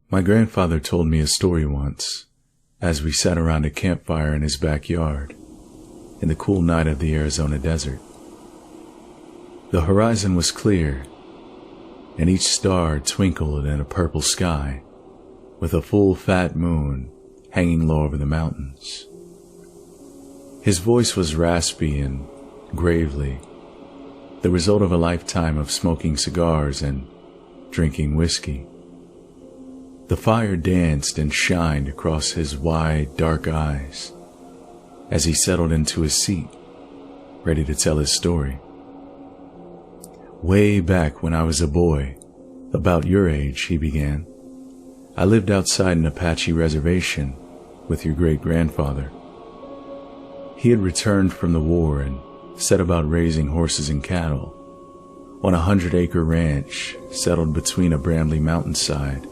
My grandfather told me a story once, as we sat around a campfire in his backyard, in the cool night of the Arizona desert. The horizon was clear, and each star twinkled in a purple sky, with a full fat moon hanging low over the mountains. His voice was raspy and gravely, the result of a lifetime of smoking cigars and drinking whiskey. The fire danced and shined across his wide, dark eyes as he settled into his seat, ready to tell his story. Way back when I was a boy, about your age, he began, I lived outside an Apache reservation with your great-grandfather. He had returned from the war and set about raising horses and cattle on a 100-acre ranch settled between a brambly mountainside,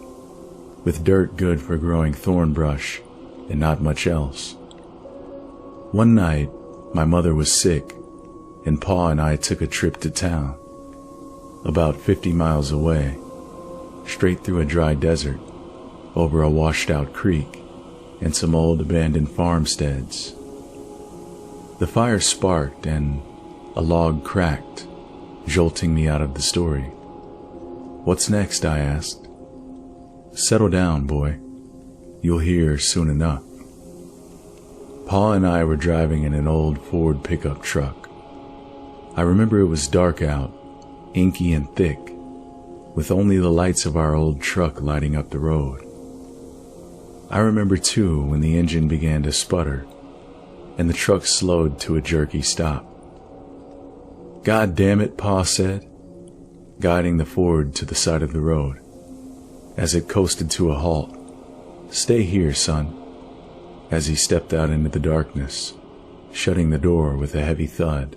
with dirt good for growing thorn brush and not much else. One night, my mother was sick, and Pa and I took a trip to town, about 50 miles away, straight through a dry desert, over a washed-out creek, and some old abandoned farmsteads. The fire sparked and a log cracked, jolting me out of the story. "What's next?" I asked. "Settle down, boy. You'll hear soon enough." Pa and I were driving in an old Ford pickup truck. I remember it was dark out, inky and thick, with only the lights of our old truck lighting up the road. I remember too when the engine began to sputter and the truck slowed to a jerky stop. "God damn it," Pa said, guiding the Ford to the side of the road. As it coasted to a halt, "Stay here, son," as he stepped out into the darkness, shutting the door with a heavy thud.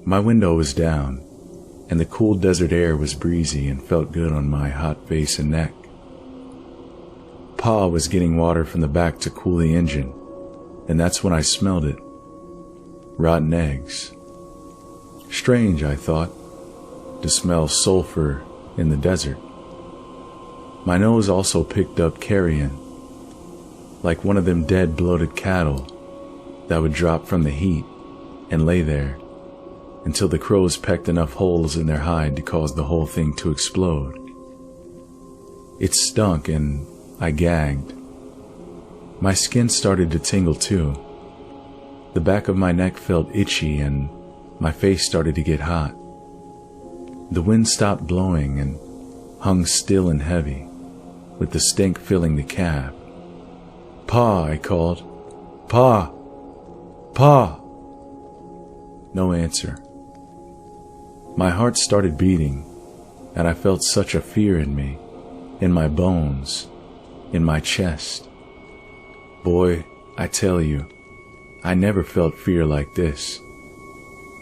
My window was down, and the cool desert air was breezy and felt good on my hot face and neck. Pa was getting water from the back to cool the engine, and that's when I smelled it. Rotten eggs. Strange, I thought, to smell sulfur in the desert. My nose also picked up carrion, like one of them dead bloated cattle that would drop from the heat and lay there until the crows pecked enough holes in their hide to cause the whole thing to explode. It stunk and I gagged. My skin started to tingle too. The back of my neck felt itchy and my face started to get hot. The wind stopped blowing and hung still and heavy, with the stink filling the cab. "Pa," I called. "Pa! Pa!" No answer. My heart started beating, and I felt such a fear in me, in my bones, in my chest. Boy, I tell you, I never felt fear like this.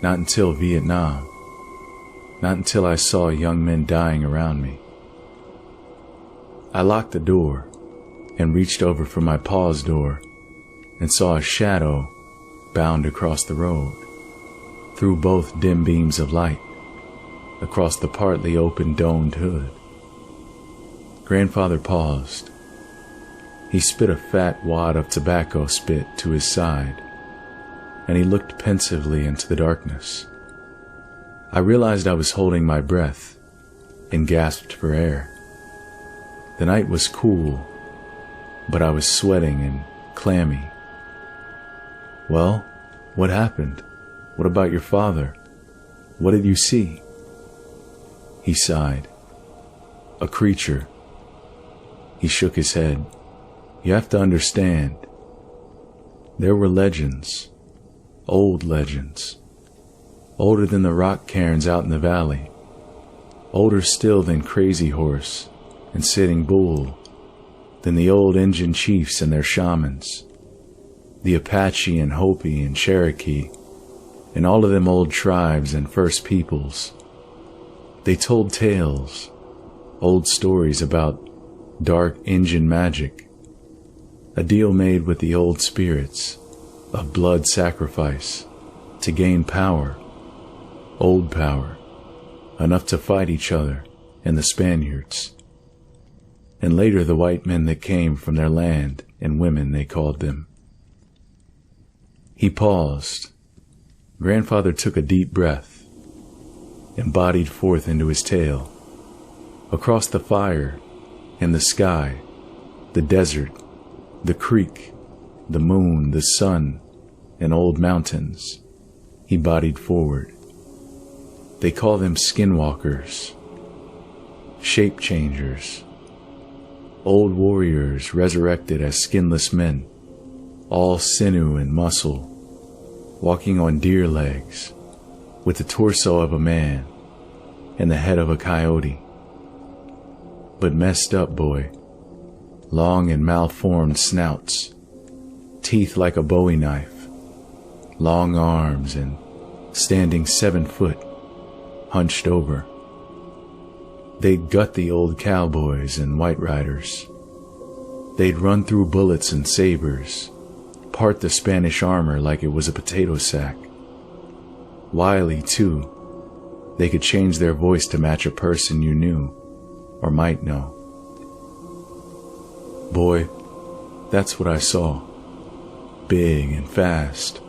Not until Vietnam. Not until I saw young men dying around me. I locked the door and reached over for my pa's door and saw a shadow bound across the road, through both dim beams of light, across the partly open domed hood. Grandfather paused. He spit a fat wad of tobacco spit to his side, and he looked pensively into the darkness. I realized I was holding my breath and gasped for air. The night was cool, but I was sweating and clammy. "Well, what happened? What about your father? What did you see?" He sighed. "A creature." He shook his head. "You have to understand. There were legends, old legends, older than the rock cairns out in the valley, older still than Crazy Horse and Sitting Bull, than the old Indian chiefs and their shamans, the Apache and Hopi and Cherokee, and all of them old tribes and first peoples. They told tales, old stories about dark Indian magic, a deal made with the old spirits of blood sacrifice to gain power old power, enough to fight each other and the Spaniards, and later the white men that came from their land and women they called them. He paused. Grandfather took a deep breath and bodied forth into his tale. Across the fire and the sky, the desert, the creek, the moon, the sun, and old mountains, he bodied forward. They call them skinwalkers, shape changers, old warriors resurrected as skinless men, all sinew and muscle, walking on deer legs, with the torso of a man and the head of a coyote. But messed up, boy, long and malformed snouts, teeth like a Bowie knife, long arms, and standing 7 foot, hunched over. They'd gut the old cowboys and white riders. They'd run through bullets and sabers, part the Spanish armor like it was a potato sack. Wily, too, they could change their voice to match a person you knew or might know. Boy, that's what I saw. Big and fast,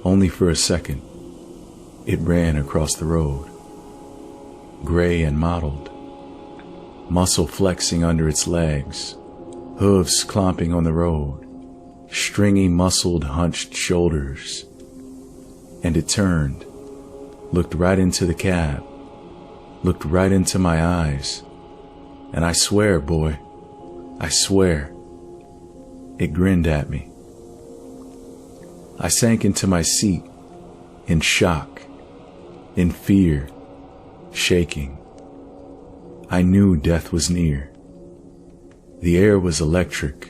only for a second. It ran across the road. Gray and mottled, muscle flexing under its legs, hooves clomping on the road, stringy muscled hunched shoulders. And it turned, looked right into the cab, looked right into my eyes, and I swear, boy, I swear, it grinned at me. I sank into my seat, in shock, in fear, shaking. I knew death was near. The air was electric.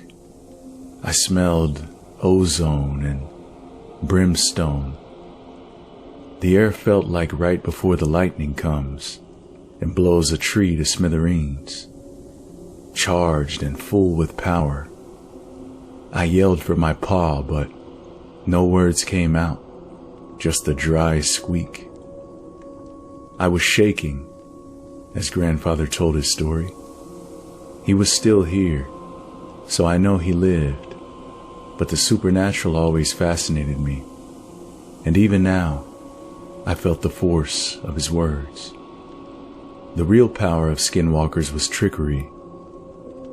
I smelled ozone and brimstone. The air felt like right before the lightning comes and blows a tree to smithereens. Charged and full with power. I yelled for my paw, but no words came out, just a dry squeak. I was shaking, as Grandfather told his story. He was still here, so I know he lived, but the supernatural always fascinated me, and even now, I felt the force of his words. The real power of skinwalkers was trickery.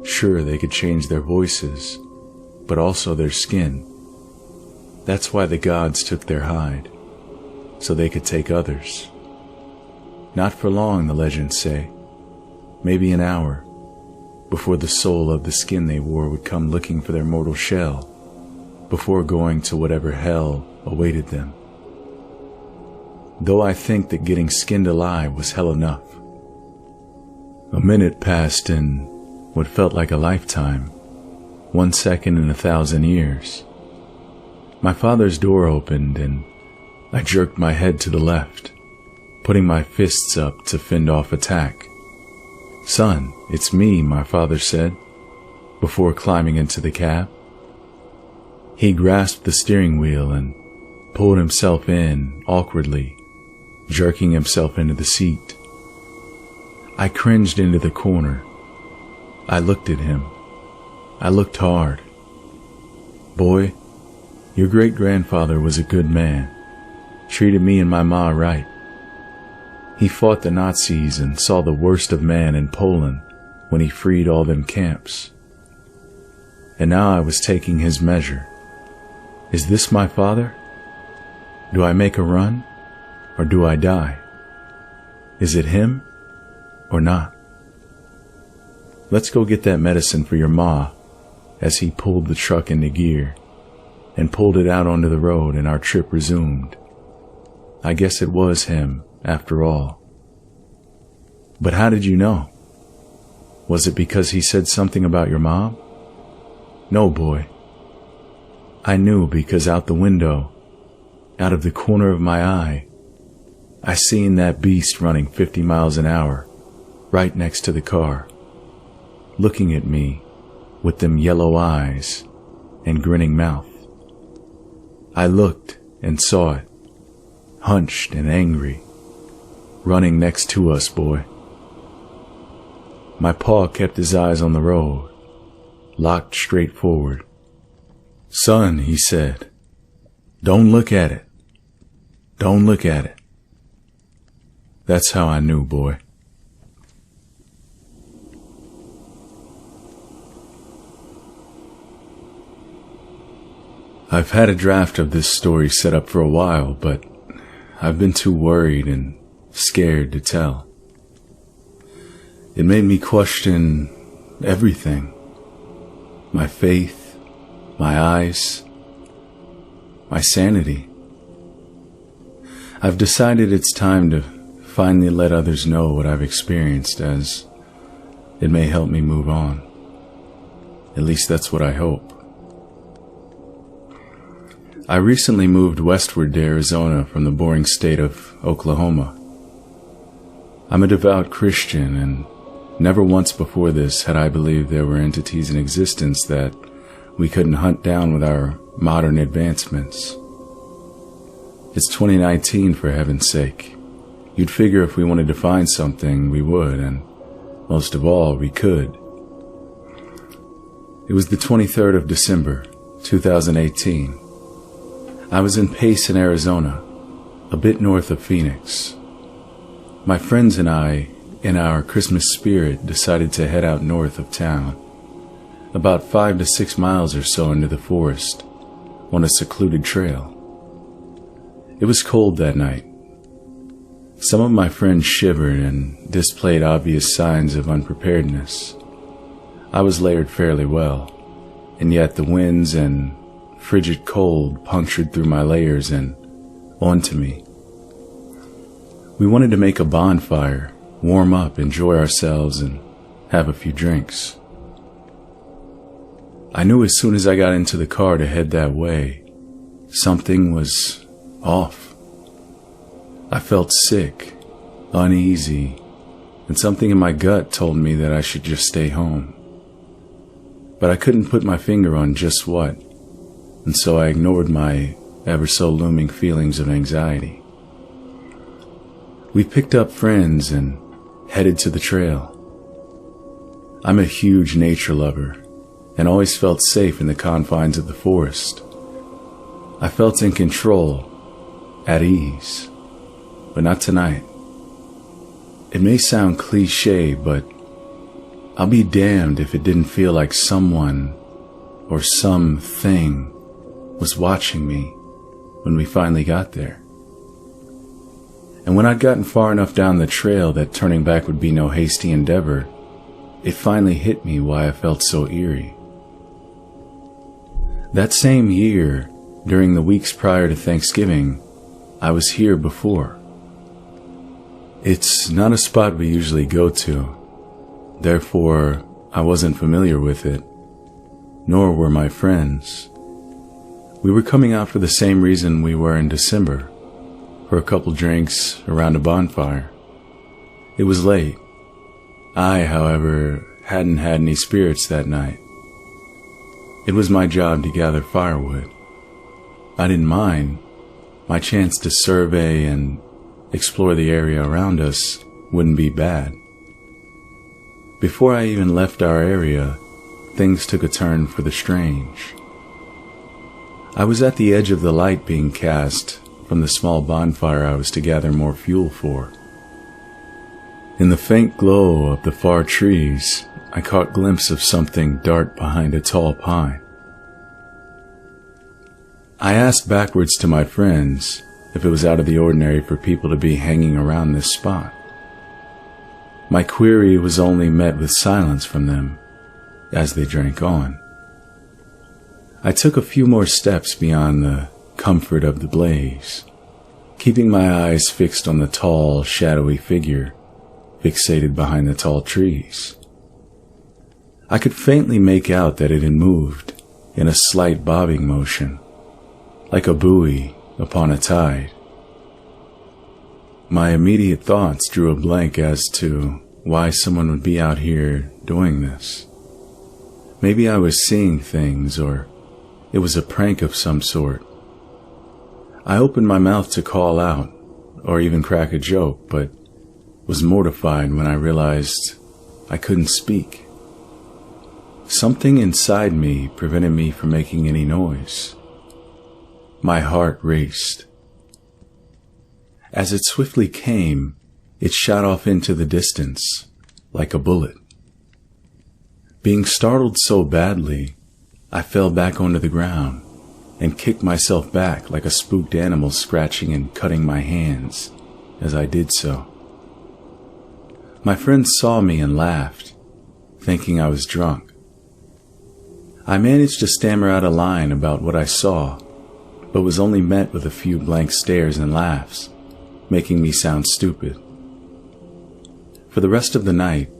Sure, they could change their voices, but also their skin. That's why the gods took their hide, so they could take others. Not for long, the legends say, maybe an hour, before the soul of the skin they wore would come looking for their mortal shell, before going to whatever hell awaited them. Though I think that getting skinned alive was hell enough. A minute passed in what felt like a lifetime, 1 second in 1,000 years. My father's door opened and I jerked my head to the left, putting my fists up to fend off attack. "Son, it's me," my father said, before climbing into the cab. He grasped the steering wheel and pulled himself in awkwardly, jerking himself into the seat. I cringed into the corner. I looked at him. I looked hard. "Boy, your great-grandfather was a good man. Treated me and my ma right. He fought the Nazis and saw the worst of man in Poland when he freed all them camps. And now I was taking his measure. Is this my father? Do I make a run, or do I die? Is it him, or not? Let's go get that medicine for your ma," as he pulled the truck into gear and pulled it out onto the road, and our trip resumed. I guess it was him, after all. "But how did you know? Was it because he said something about your mom?" "No, boy. I knew because out the window, out of the corner of my eye, I seen that beast running 50 miles an hour, right next to the car, looking at me with them yellow eyes and grinning mouth. I looked and saw it, hunched and angry, running next to us, boy. My pa kept his eyes on the road, locked straight forward. "Son," he said, "don't look at it. Don't look at it." That's how I knew, boy. I've had a draft of this story set up for a while, but I've been too worried and scared to tell. It made me question everything. My faith, my eyes, my sanity. I've decided it's time to finally let others know what I've experienced, as it may help me move on. At least that's what I hope. I recently moved westward to Arizona from the boring state of Oklahoma. I'm a devout Christian, and never once before this had I believed there were entities in existence that we couldn't hunt down with our modern advancements. It's 2019, for heaven's sake. You'd figure if we wanted to find something, we would, and most of all, we could. It was the 23rd of December, 2018. I was in Payson, Arizona, a bit north of Phoenix. My friends and I, in our Christmas spirit, decided to head out north of town, about 5 to 6 miles or so into the forest, on a secluded trail. It was cold that night. Some of my friends shivered and displayed obvious signs of unpreparedness. I was layered fairly well, and yet the winds and frigid cold punctured through my layers and onto me. We wanted to make a bonfire, warm up, enjoy ourselves, and have a few drinks. I knew as soon as I got into the car to head that way, something was off. I felt sick, uneasy, and something in my gut told me that I should just stay home. But I couldn't put my finger on just what, and so I ignored my ever-so-looming feelings of anxiety. We picked up friends and headed to the trail. I'm a huge nature lover and always felt safe in the confines of the forest. I felt in control, at ease, but not tonight. It may sound cliché, but I'll be damned if it didn't feel like someone or something was watching me when we finally got there. And when I'd gotten far enough down the trail that turning back would be no hasty endeavor, it finally hit me why I felt so eerie. That same year, during the weeks prior to Thanksgiving, I was here before. It's not a spot we usually go to, therefore I wasn't familiar with it, nor were my friends. We were coming out for the same reason we were in December, for a couple drinks around a bonfire. It was late. I, however, hadn't had any spirits that night. It was my job to gather firewood. I didn't mind. My chance to survey and explore the area around us wouldn't be bad. Before I even left our area, things took a turn for the strange. I was at the edge of the light being cast from the small bonfire I was to gather more fuel for. In the faint glow of the far trees, I caught a glimpse of something dart behind a tall pine. I asked backwards to my friends if it was out of the ordinary for people to be hanging around this spot. My query was only met with silence from them as they drank on. I took a few more steps beyond the comfort of the blaze, keeping my eyes fixed on the tall, shadowy figure fixated behind the tall trees. I could faintly make out that it had moved in a slight bobbing motion, like a buoy upon a tide. My immediate thoughts drew a blank as to why someone would be out here doing this. Maybe I was seeing things, or it was a prank of some sort. I opened my mouth to call out, or even crack a joke, but was mortified when I realized I couldn't speak. Something inside me prevented me from making any noise. My heart raced. As it swiftly came, it shot off into the distance like a bullet. Being startled so badly, I fell back onto the ground and kicked myself back like a spooked animal, scratching and cutting my hands as I did so. My friends saw me and laughed, thinking I was drunk. I managed to stammer out a line about what I saw, but was only met with a few blank stares and laughs, making me sound stupid. For the rest of the night,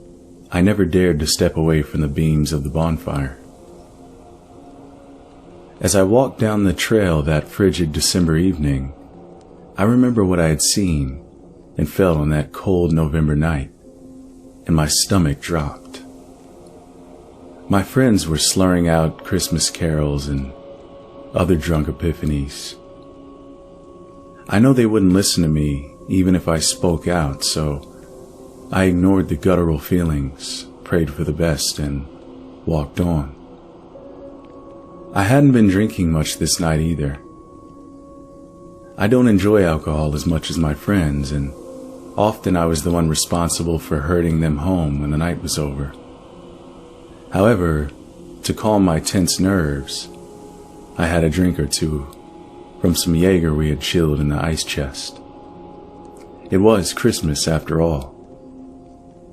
I never dared to step away from the beams of the bonfire. As I walked down the trail that frigid December evening, I remember what I had seen and felt on that cold November night, and my stomach dropped. My friends were slurring out Christmas carols and other drunk epiphanies. I know they wouldn't listen to me even if I spoke out, so I ignored the guttural feelings, prayed for the best, and walked on. I hadn't been drinking much this night either. I don't enjoy alcohol as much as my friends, and often I was the one responsible for herding them home when the night was over. However, to calm my tense nerves, I had a drink or two from some Jaeger we had chilled in the ice chest. It was Christmas after all.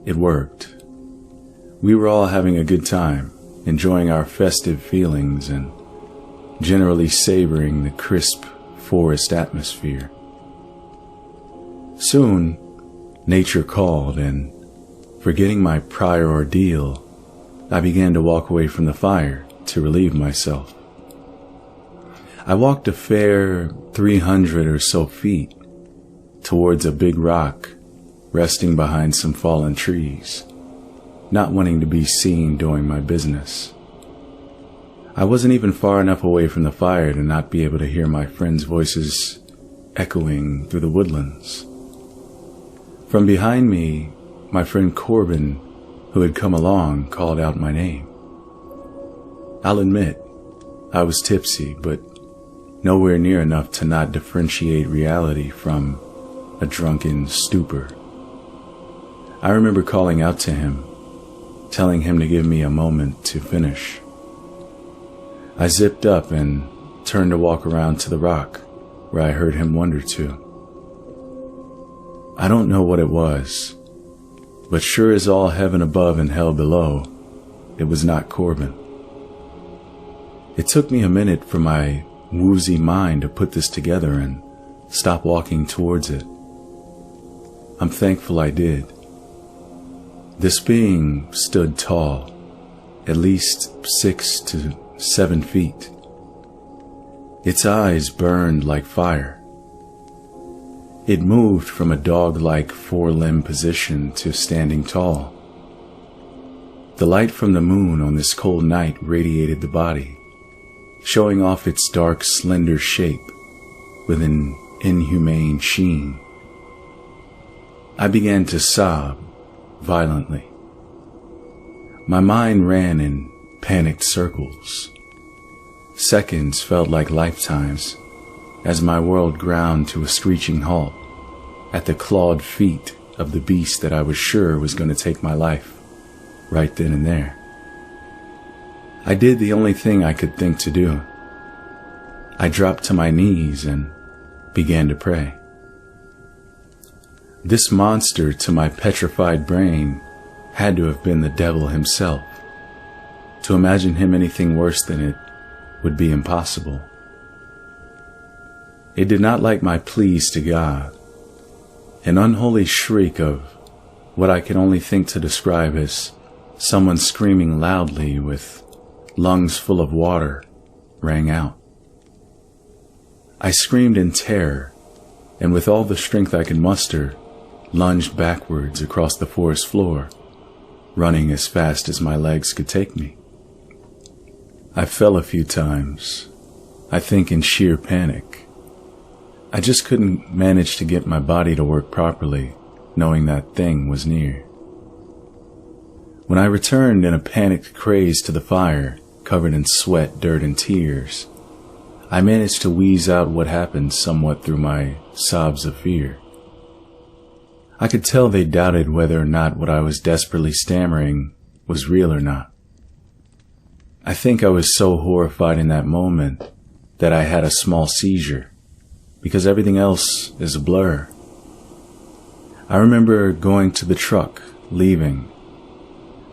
It worked. We were all having a good time, enjoying our festive feelings and generally savoring the crisp forest atmosphere. Soon, nature called, and forgetting my prior ordeal, I began to walk away from the fire to relieve myself. I walked a fair 300 or so feet towards a big rock resting behind some fallen trees, not wanting to be seen doing my business. I wasn't even far enough away from the fire to not be able to hear my friends' voices echoing through the woodlands. From behind me, my friend Corbin, who had come along, called out my name. I'll admit, I was tipsy, but nowhere near enough to not differentiate reality from a drunken stupor. I remember calling out to him, telling him to give me a moment to finish. I zipped up and turned to walk around to the rock where I heard him wonder to. I don't know what it was, but sure as all heaven above and hell below, it was not Corbin. It took me a minute for my woozy mind to put this together and stop walking towards it. I'm thankful I did. This being stood tall, at least 6 to 7 feet. Its eyes burned like fire. It moved from a dog-like four-limb position to standing tall. The light from the moon on this cold night radiated the body, showing off its dark, slender shape with an inhumane sheen. I began to sob violently. My mind ran in panicked circles. Seconds felt like lifetimes as my world ground to a screeching halt at the clawed feet of the beast that I was sure was going to take my life right then and there. I did the only thing I could think to do. I dropped to my knees and began to pray. This monster, to my petrified brain, had to have been the devil himself. To imagine him anything worse than it would be impossible. It did not like my pleas to God. An unholy shriek of what I can only think to describe as someone screaming loudly with lungs full of water rang out. I screamed in terror, and with all the strength I could muster, lunged backwards across the forest floor, running as fast as my legs could take me. I fell a few times, I think in sheer panic. I just couldn't manage to get my body to work properly knowing that thing was near. When I returned in a panicked craze to the fire, covered in sweat, dirt, and tears, I managed to wheeze out what happened somewhat through my sobs of fear. I could tell they doubted whether or not what I was desperately stammering was real or not. I think I was so horrified in that moment that I had a small seizure, because everything else is a blur. I remember going to the truck, leaving.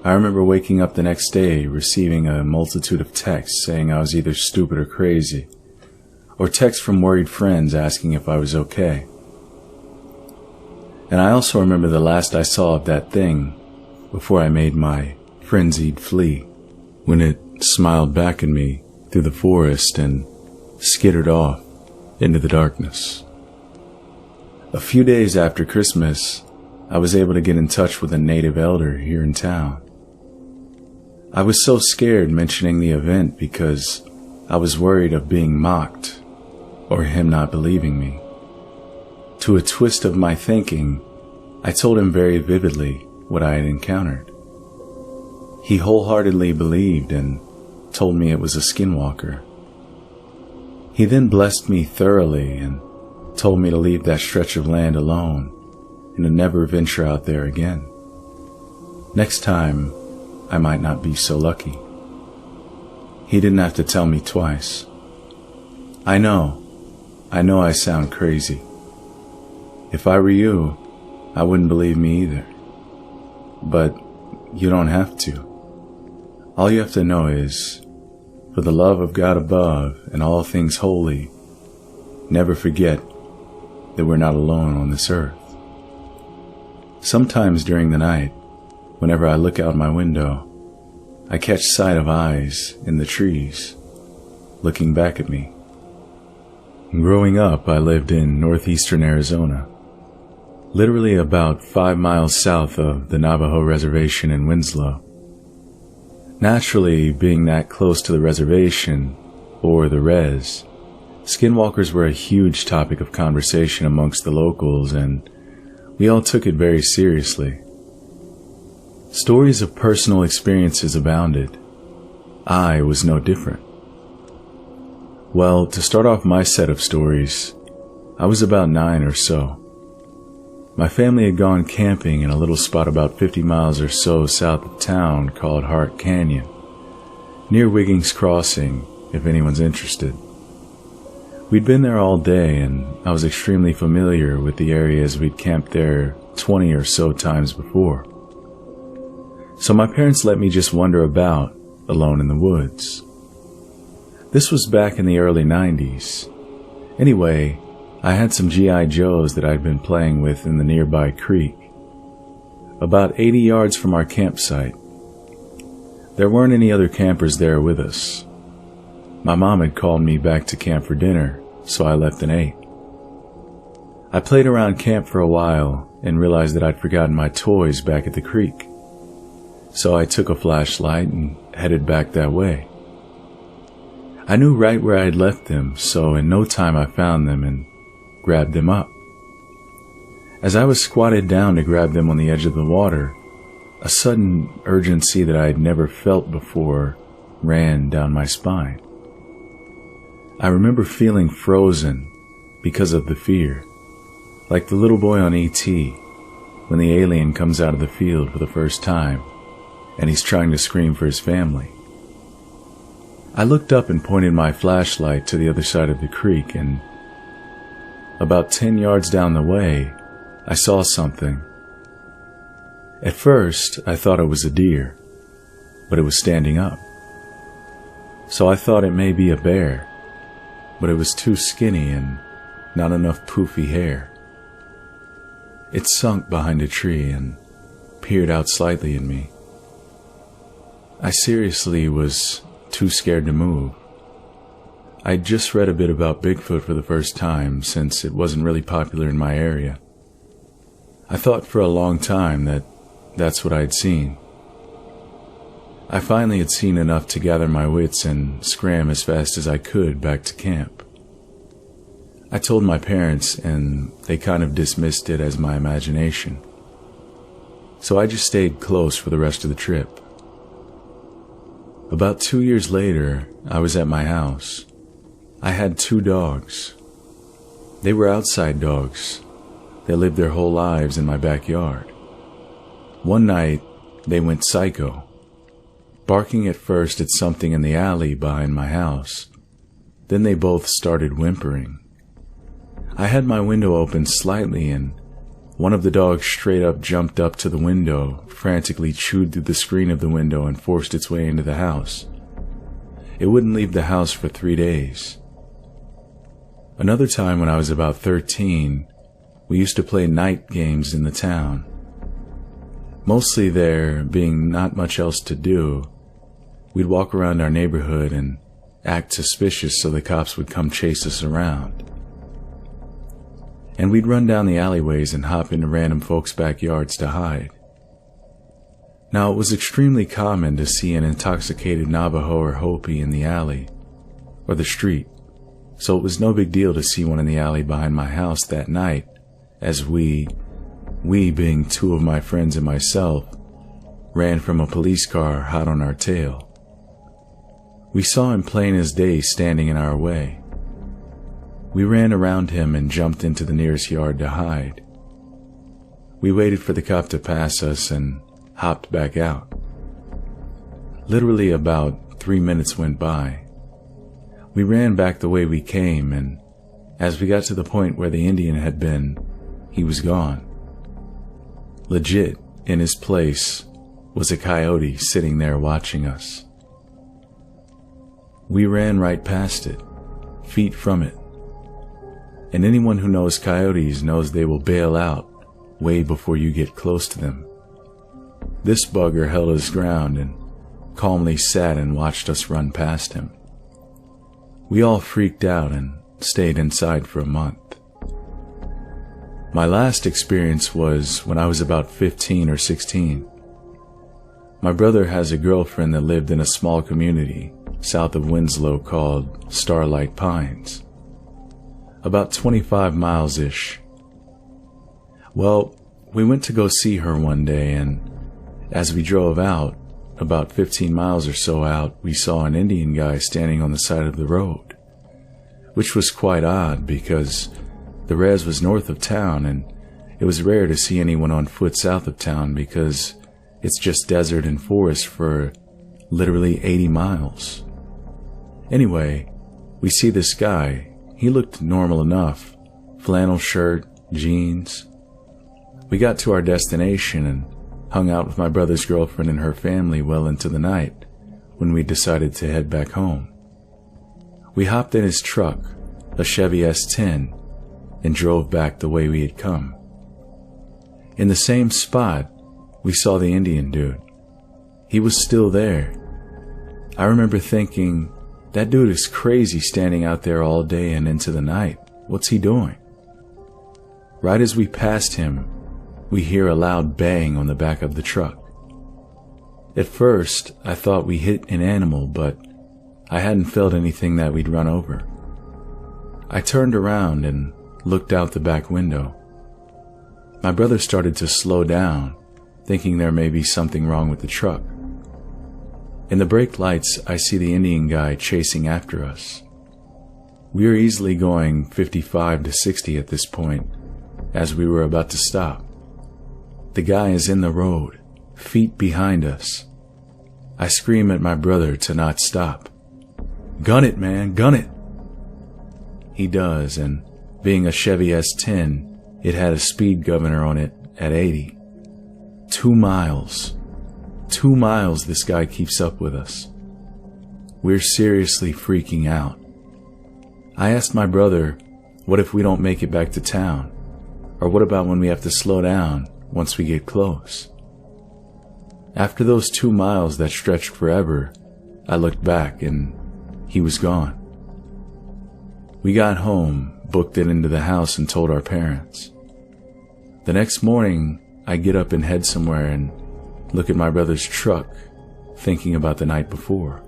I remember waking up the next day, receiving a multitude of texts saying I was either stupid or crazy, or texts from worried friends asking if I was okay. And I also remember the last I saw of that thing before I made my frenzied flee, when it smiled back at me through the forest and skittered off into the darkness. A few days after Christmas, I was able to get in touch with a native elder here in town. I was so scared mentioning the event because I was worried of being mocked or him not believing me. To a twist of my thinking, I told him very vividly what I had encountered. He wholeheartedly believed and told me it was a SkinWalker. He then blessed me thoroughly and told me to leave that stretch of land alone and to never venture out there again. Next time, I might not be so lucky. He didn't have to tell me twice. I know I sound crazy. If I were you, I wouldn't believe me either. But you don't have to. All you have to know is, for the love of God above and all things holy, never forget that we're not alone on this earth. Sometimes during the night, whenever I look out my window, I catch sight of eyes in the trees, looking back at me. Growing up, I lived in northeastern Arizona, literally about 5 miles south of the Navajo Reservation in Winslow. Naturally, being that close to the reservation, or the res, skinwalkers were a huge topic of conversation amongst the locals, and we all took it very seriously. Stories of personal experiences abounded. I was no different. Well, to start off my set of stories, I was about 9 or so. My family had gone camping in a little spot about 50 miles or so south of town called Hart Canyon, near Wiggins Crossing, if anyone's interested. We'd been there all day, and I was extremely familiar with the area as we'd camped there 20 or so times before. So my parents let me just wander about alone in the woods. This was back in the early 90s. Anyway, I had some G.I. Joes that I'd been playing with in the nearby creek, about 80 yards from our campsite. There weren't any other campers there with us. My mom had called me back to camp for dinner, so I left and ate. I played around camp for a while and realized that I'd forgotten my toys back at the creek. So I took a flashlight and headed back that way. I knew right where I had left them, so in no time I found them and grabbed them up. As I was squatted down to grab them on the edge of the water, a sudden urgency that I had never felt before ran down my spine. I remember feeling frozen because of the fear, like the little boy on E.T. when the alien comes out of the field for the first time and he's trying to scream for his family. I looked up and pointed my flashlight to the other side of the creek, and about 10 yards down the way, I saw something. At first, I thought it was a deer, but it was standing up. So I thought it may be a bear, but it was too skinny and not enough poofy hair. It sunk behind a tree and peered out slightly at me. I seriously was too scared to move. I'd just read a bit about Bigfoot for the first time, since it wasn't really popular in my area. I thought for a long time that that's what I'd seen. I finally had seen enough to gather my wits and scram as fast as I could back to camp. I told my parents, and they kind of dismissed it as my imagination. so I just stayed close for the rest of the trip. About 2 years later, I was at my house. I had 2 dogs. They were outside dogs. They lived their whole lives in my backyard. One night, they went psycho, barking at first at something in the alley behind my house. Then they both started whimpering. I had my window open slightly, and one of the dogs straight up jumped up to the window, frantically chewed through the screen of the window and forced its way into the house. It wouldn't leave the house for 3 days. Another time when I was about 13, we used to play night games in the town. Mostly there being not much else to do, we'd walk around our neighborhood and act suspicious so the cops would come chase us around. And we'd run down the alleyways and hop into random folks' backyards to hide. Now, it was extremely common to see an intoxicated Navajo or Hopi in the alley or the street, so it was no big deal to see one in the alley behind my house that night, as we being 2 of my friends and myself, ran from a police car hot on our tail. We saw him plain as day standing in our way. We ran around him and jumped into the nearest yard to hide. We waited for the cop to pass us and hopped back out. Literally about 3 minutes went by. We ran back the way we came, and as we got to the point where the Indian had been, he was gone. Legit, in his place was a coyote sitting there watching us. We ran right past it, feet from it. And anyone who knows coyotes knows they will bail out way before you get close to them. This bugger held his ground and calmly sat and watched us run past him. We all freaked out and stayed inside for a month. My last experience was when I was about 15 or 16. My brother has a girlfriend that lived in a small community south of Winslow called Starlight Pines, about 25 miles-ish. Well, we went to go see her one day, and as we drove out, about 15 miles or so out, we saw an Indian guy standing on the side of the road, which was quite odd because the res was north of town, and it was rare to see anyone on foot south of town because it's just desert and forest for literally 80 miles. Anyway, we see this guy. He looked normal enough. Flannel shirt, jeans. We got to our destination and hung out with my brother's girlfriend and her family well into the night when we decided to head back home. We hopped in his truck, a Chevy S10, and drove back the way we had come. In the same spot, we saw the Indian dude. He was still there. I remember thinking, that dude is crazy standing out there all day and into the night. What's he doing? Right as we passed him, we hear a loud bang on the back of the truck. At first, I thought we hit an animal, but I hadn't felt anything that we'd run over. I turned around and looked out the back window. My brother started to slow down, thinking there may be something wrong with the truck. In the brake lights, I see the Indian guy chasing after us. We were easily going 55 to 60 at this point, as we were about to stop. The guy is in the road, feet behind us. I scream at my brother to not stop. "Gun it, man, gun it!" He does, and being a Chevy S10, it had a speed governor on it at 80. 2 miles. 2 miles this guy keeps up with us. We're seriously freaking out. I asked my brother, what if we don't make it back to town? Or what about when we have to slow down once we get close? After those 2 miles that stretched forever, I looked back and he was gone. We got home, booked it into the house, and told our parents. The next morning, I get up and head somewhere and look at my brother's truck, thinking about the night before.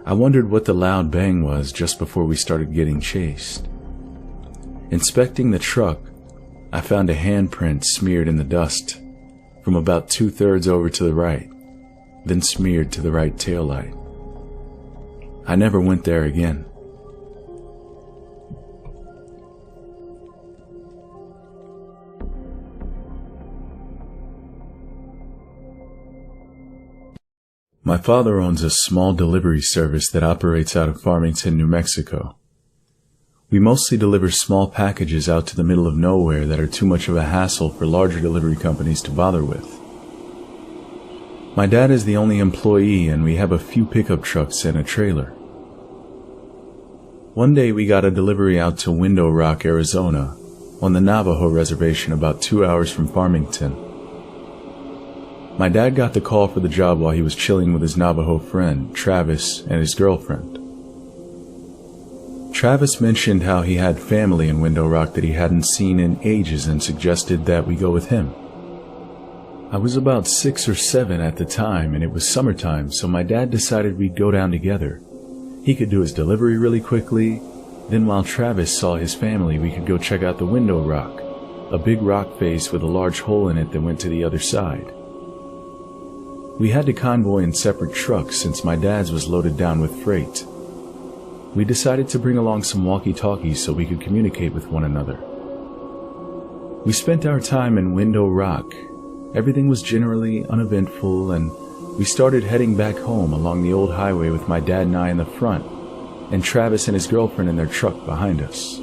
I wondered what the loud bang was just before we started getting chased. Inspecting the truck, I found a handprint smeared in the dust from about 2/3 over to the right, then smeared to the right taillight. I never went there again. My father owns a small delivery service that operates out of Farmington, New Mexico. We mostly deliver small packages out to the middle of nowhere that are too much of a hassle for larger delivery companies to bother with. My dad is the only employee, and we have a few pickup trucks and a trailer. One day we got a delivery out to Window Rock, Arizona, on the Navajo reservation about 2 hours from Farmington. My dad got the call for the job while he was chilling with his Navajo friend, Travis, and his girlfriend. Travis mentioned how he had family in Window Rock that he hadn't seen in ages and suggested that we go with him. I was about 6 or 7 at the time, and it was summertime, so my dad decided we'd go down together. He could do his delivery really quickly, then while Travis saw his family, we could go check out the Window Rock, a big rock face with a large hole in it that went to the other side. We had to convoy in separate trucks since my dad's was loaded down with freight. We decided to bring along some walkie-talkies so we could communicate with one another. We spent our time in Window Rock. Everything was generally uneventful, and we started heading back home along the old highway with my dad and I in the front, and Travis and his girlfriend in their truck behind us.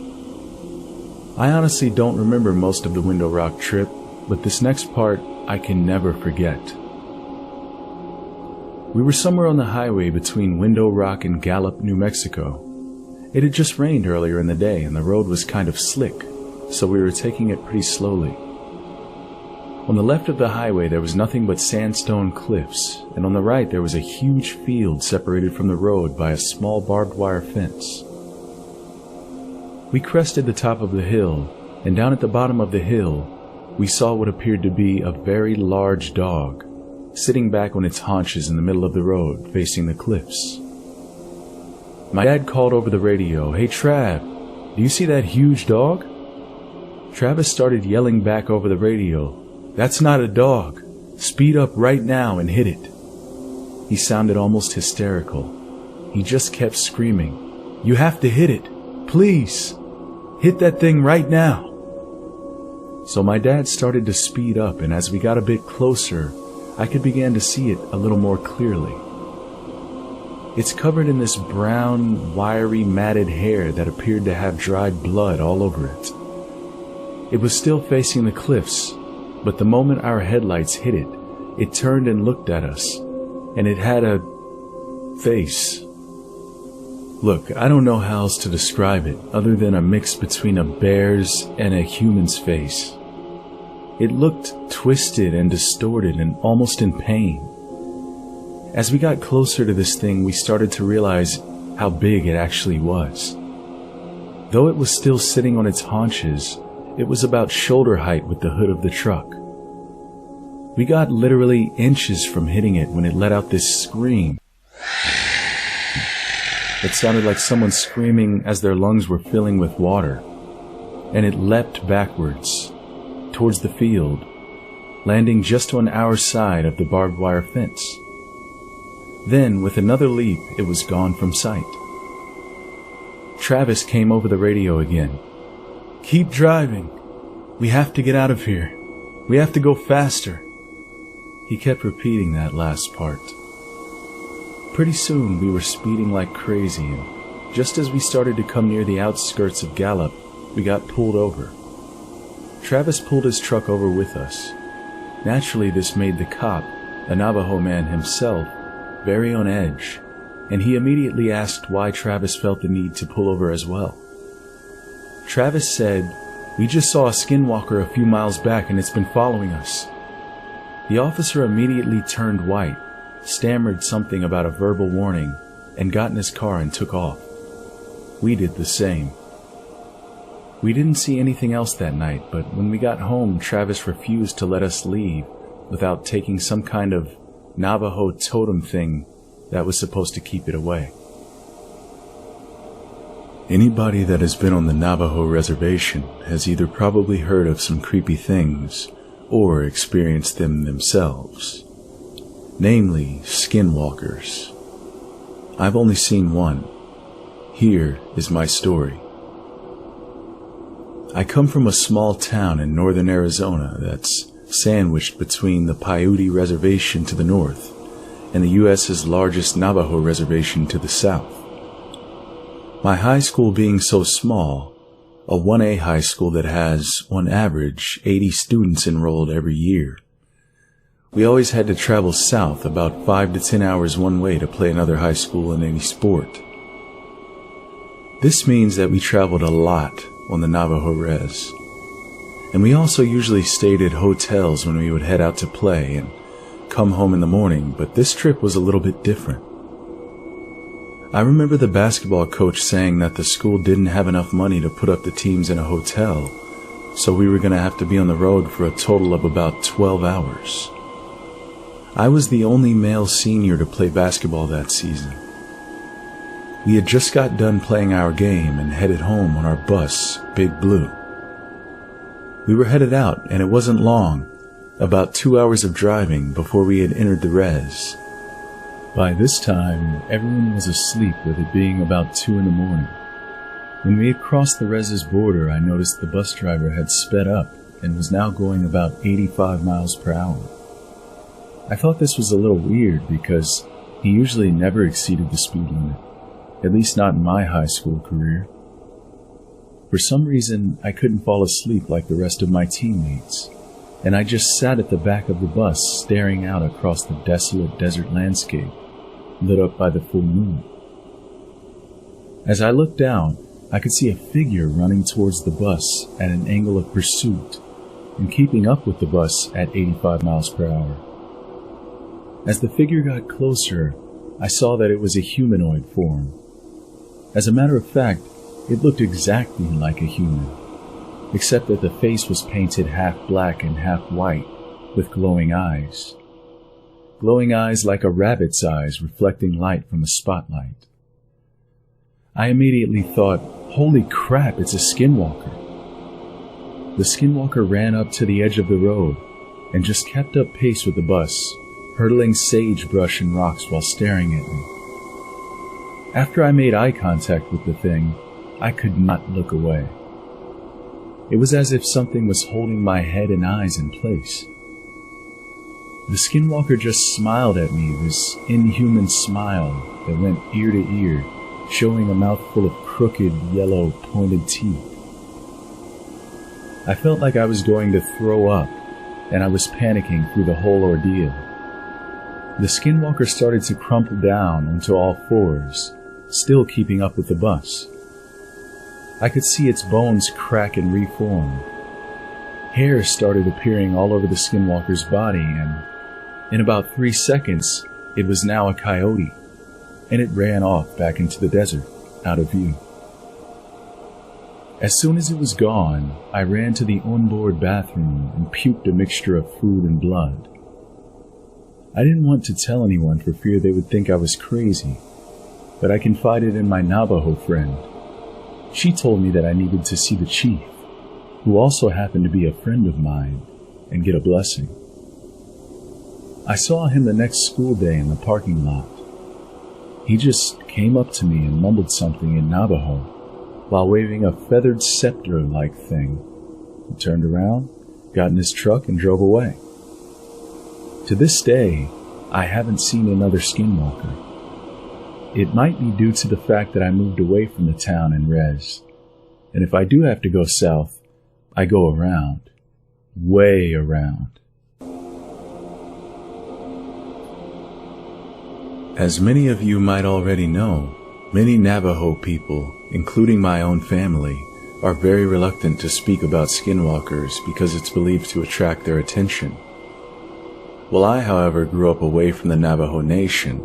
I honestly don't remember most of the Window Rock trip, but this next part I can never forget. We were somewhere on the highway between Window Rock and Gallup, New Mexico. It had just rained earlier in the day and the road was kind of slick, so we were taking it pretty slowly. On the left of the highway there was nothing but sandstone cliffs, and on the right there was a huge field separated from the road by a small barbed wire fence. We crested the top of the hill, and down at the bottom of the hill we saw what appeared to be a very large dog, sitting back on its haunches in the middle of the road, facing the cliffs. My dad called over the radio, "Hey Trav, do you see that huge dog?" Travis started yelling back over the radio, "That's not a dog. Speed up right now and hit it." He sounded almost hysterical. He just kept screaming, "You have to hit it. Please. Hit that thing right now." So my dad started to speed up, and as we got a bit closer, I could begin to see it a little more clearly. It's covered in this brown, wiry, matted hair that appeared to have dried blood all over it. It was still facing the cliffs, but the moment our headlights hit it, it turned and looked at us, and it had a face. Look, I don't know how else to describe it other than a mix between a bear's and a human's face. It looked twisted and distorted and almost in pain. As we got closer to this thing, we started to realize how big it actually was. Though it was still sitting on its haunches, it was about shoulder height with the hood of the truck. We got literally inches from hitting it when it let out this scream. It sounded like someone screaming as their lungs were filling with water, and it leapt backwards towards the field, landing just on our side of the barbed wire fence. Then, with another leap, it was gone from sight. Travis came over the radio again. "Keep driving. We have to get out of here. We have to go faster." He kept repeating that last part. Pretty soon, we were speeding like crazy, and just as we started to come near the outskirts of Gallup, we got pulled over. Travis pulled his truck over with us. Naturally, this made the cop, a Navajo man himself, very on edge, and he immediately asked why Travis felt the need to pull over as well. Travis said, "We just saw a SkinWalker a few miles back and it's been following us." The officer immediately turned white, stammered something about a verbal warning, and got in his car and took off. We did the same. We didn't see anything else that night, but when we got home, Travis refused to let us leave without taking some kind of Navajo totem thing that was supposed to keep it away. Anybody that has been on the Navajo reservation has either probably heard of some creepy things or experienced them themselves, namely SkinWalkers. I've only seen one. Here is my story. I come from a small town in northern Arizona that's sandwiched between the Paiute Reservation to the north and the U.S.'s largest Navajo reservation to the south. My high school being so small, a 1A high school that has, on average, 80 students enrolled every year, we always had to travel south about 5 to 10 hours one way to play another high school in any sport. This means that we traveled a lot on the Navajo res, and we also usually stayed at hotels when we would head out to play and come home in the morning, but this trip was a little bit different. I remember the basketball coach saying that the school didn't have enough money to put up the teams in a hotel, so we were going to have to be on the road for a total of about 12 hours. I was the only male senior to play basketball that season. We had just got done playing our game and headed home on our bus, Big Blue. We were headed out, and it wasn't long, about 2 hours of driving before we had entered the res. By this time, everyone was asleep, with it being about 2 in the morning. When we had crossed the res's border, I noticed the bus driver had sped up and was now going about 85 miles per hour. I thought this was a little weird because he usually never exceeded the speed limit, at least not in my high school career. For some reason, I couldn't fall asleep like the rest of my teammates, and I just sat at the back of the bus staring out across the desolate desert landscape, lit up by the full moon. As I looked down, I could see a figure running towards the bus at an angle of pursuit and keeping up with the bus at 85 miles per hour. As the figure got closer, I saw that it was a humanoid form. As a matter of fact, it looked exactly like a human, except that the face was painted half black and half white, with glowing eyes. Glowing eyes like a rabbit's eyes reflecting light from a spotlight. I immediately thought, holy crap, it's a SkinWalker. The SkinWalker ran up to the edge of the road and just kept up pace with the bus, hurtling sagebrush and rocks while staring at me. After I made eye contact with the thing, I could not look away. It was as if something was holding my head and eyes in place. The SkinWalker just smiled at me, this inhuman smile that went ear to ear, showing a mouthful of crooked, yellow, pointed teeth. I felt like I was going to throw up, and I was panicking through the whole ordeal. The SkinWalker started to crumple down onto all fours, still keeping up with the bus. I could see its bones crack and reform. Hair started appearing all over the SkinWalker's body, and in about 3 seconds, it was now a coyote, and it ran off back into the desert, out of view. As soon as it was gone, I ran to the onboard bathroom and puked a mixture of food and blood. I didn't want to tell anyone for fear they would think I was crazy, but I confided in my Navajo friend. She told me that I needed to see the chief, who also happened to be a friend of mine, and get a blessing. I saw him the next school day in the parking lot. He just came up to me and mumbled something in Navajo while waving a feathered scepter-like thing. He turned around, got in his truck, and drove away. To this day, I haven't seen another SkinWalker. It might be due to the fact that I moved away from the town and res, and if I do have to go south, I go around, way around. As many of you might already know, many Navajo people, including my own family, are very reluctant to speak about SkinWalkers because it's believed to attract their attention. Well, I, however, grew up away from the Navajo Nation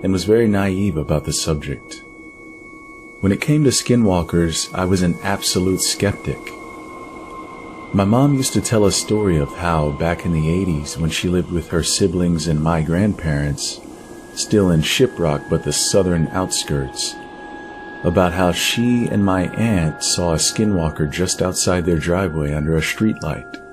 and was very naive about the subject. When it came to SkinWalkers, I was an absolute skeptic. My mom used to tell a story of how, back in the 80s, when she lived with her siblings and my grandparents, still in Shiprock but the southern outskirts, about how she and my aunt saw a SkinWalker just outside their driveway under a streetlight.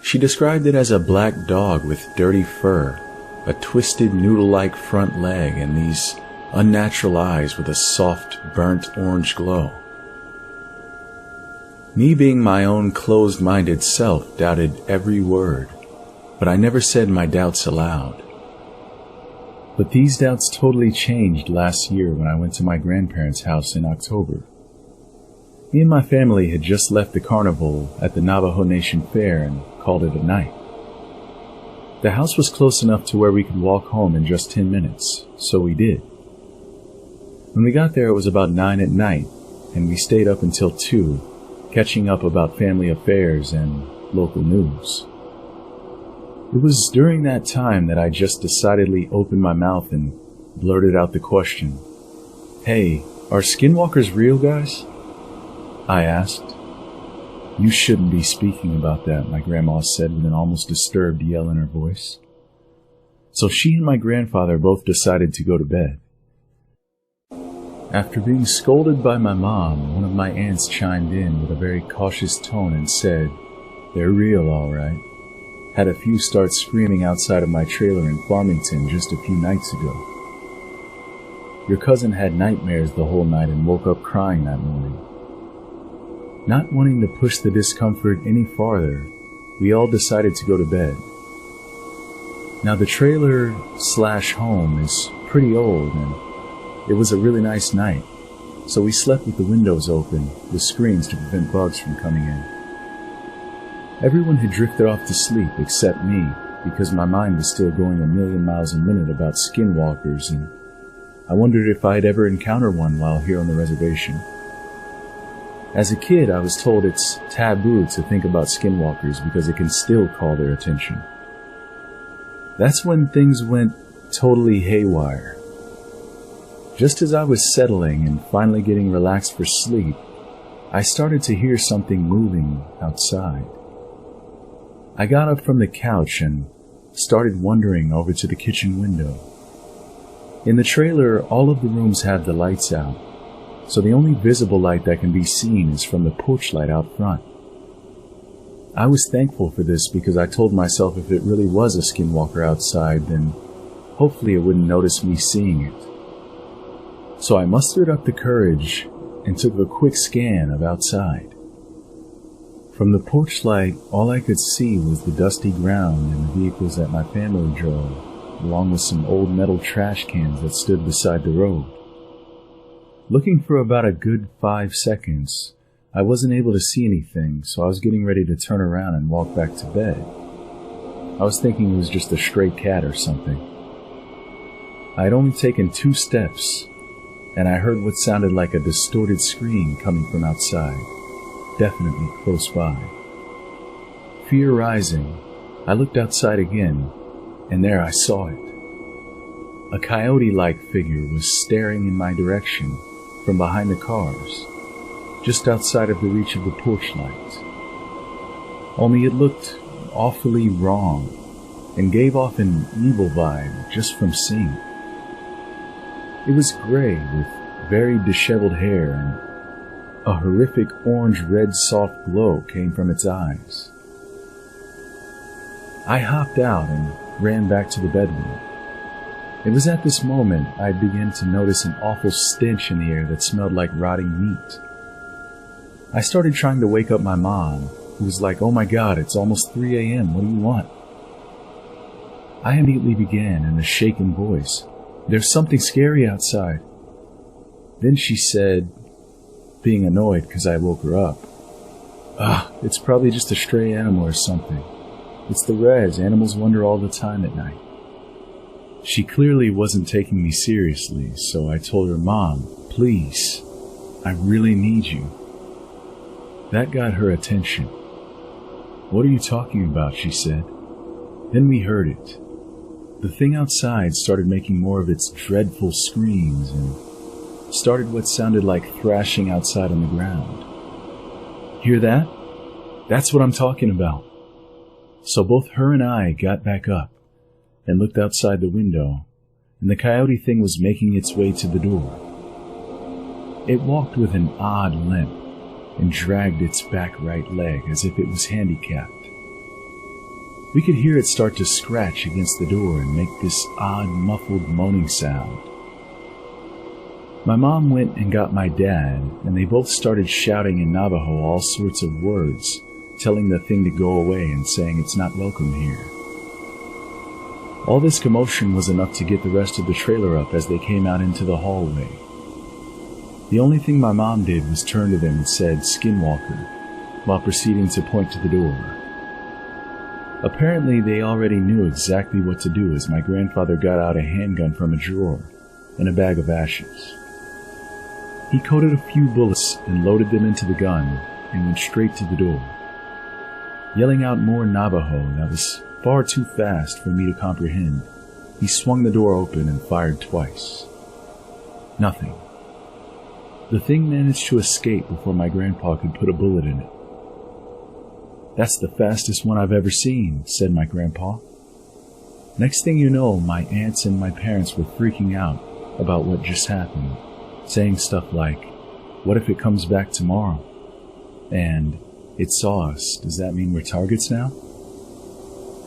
She described it as a black dog with dirty fur, a twisted noodle-like front leg, and these unnatural eyes with a soft, burnt orange glow. Me, being my own closed-minded self, doubted every word, but I never said my doubts aloud. But these doubts totally changed last year when I went to my grandparents' house in October. Me and my family had just left the carnival at the Navajo Nation Fair and called it a night. The house was close enough to where we could walk home in just 10 minutes, so we did. When we got there, it was about 9 at night, and we stayed up until 2, catching up about family affairs and local news. It was during that time that I just decidedly opened my mouth and blurted out the question, "Hey, are skinwalkers real, guys?" I asked. "You shouldn't be speaking about that," my grandma said with an almost disturbed yell in her voice. So she and my grandfather both decided to go to bed. After being scolded by my mom, one of my aunts chimed in with a very cautious tone and said, "They're real, all right." Had a few start screaming outside of my trailer in Farmington just a few nights ago. Your cousin had nightmares the whole night and woke up crying that morning. Not wanting to push the discomfort any farther, we all decided to go to bed. Now the trailer/home is pretty old, and it was a really nice night, so we slept with the windows open with screens to prevent bugs from coming in. Everyone had drifted off to sleep except me, because my mind was still going a million miles a minute about skinwalkers, and I wondered if I'd ever encounter one while here on the reservation. As a kid, I was told it's taboo to think about skinwalkers because it can still call their attention. That's when things went totally haywire. Just as I was settling and finally getting relaxed for sleep, I started to hear something moving outside. I got up from the couch and started wandering over to the kitchen window. In the trailer, all of the rooms have the lights out, so the only visible light that can be seen is from the porch light out front. I was thankful for this because I told myself if it really was a skinwalker outside, then hopefully it wouldn't notice me seeing it. So I mustered up the courage and took a quick scan of outside. From the porch light, all I could see was the dusty ground and the vehicles that my family drove, along with some old metal trash cans that stood beside the road. Looking for about a good 5 seconds, I wasn't able to see anything, so I was getting ready to turn around and walk back to bed. I was thinking it was just a stray cat or something. I had only taken 2 steps, and I heard what sounded like a distorted scream coming from outside, definitely close by. Fear rising, I looked outside again, and there I saw it. A coyote-like figure was staring in my direction from behind the cars, just outside of the reach of the porch light. Only it looked awfully wrong and gave off an evil vibe just from seeing it. It was gray with very disheveled hair, and a horrific orange-red soft glow came from its eyes. I hopped out and ran back to the bedroom. It was at this moment I began to notice an awful stench in the air that smelled like rotting meat. I started trying to wake up my mom, who was like, "Oh my God, it's almost 3 a.m. What do you want?" I immediately began in a shaken voice, "There's something scary outside." Then she said, being annoyed because I woke her up, It's probably just a stray animal or something. It's the res. Animals wander all the time at night." She clearly wasn't taking me seriously, so I told her, "Mom, please, I really need you." That got her attention. "What are you talking about?" she said. Then we heard it. The thing outside started making more of its dreadful screams and started what sounded like thrashing outside on the ground. "Hear that? That's what I'm talking about." So both her and I got back up and looked outside the window, and the coyote thing was making its way to the door. It walked with an odd limp and dragged its back right leg as if it was handicapped. We could hear it start to scratch against the door and make this odd, muffled moaning sound. My mom went and got my dad, and they both started shouting in Navajo all sorts of words, telling the thing to go away and saying it's not welcome here. All this commotion was enough to get the rest of the trailer up as they came out into the hallway. The only thing my mom did was turn to them and said, "SkinWalker," while proceeding to point to the door. Apparently, they already knew exactly what to do as my grandfather got out a handgun from a drawer and a bag of ashes. He coated a few bullets and loaded them into the gun and went straight to the door. Yelling out more Navajo that was far too fast for me to comprehend, he swung the door open and fired twice. Nothing. The thing managed to escape before my grandpa could put a bullet in it. "That's the fastest one I've ever seen," said my grandpa. Next thing you know, my aunts and my parents were freaking out about what just happened, saying stuff like, "What if it comes back tomorrow?" And, "It saw us. Does that mean we're targets now?"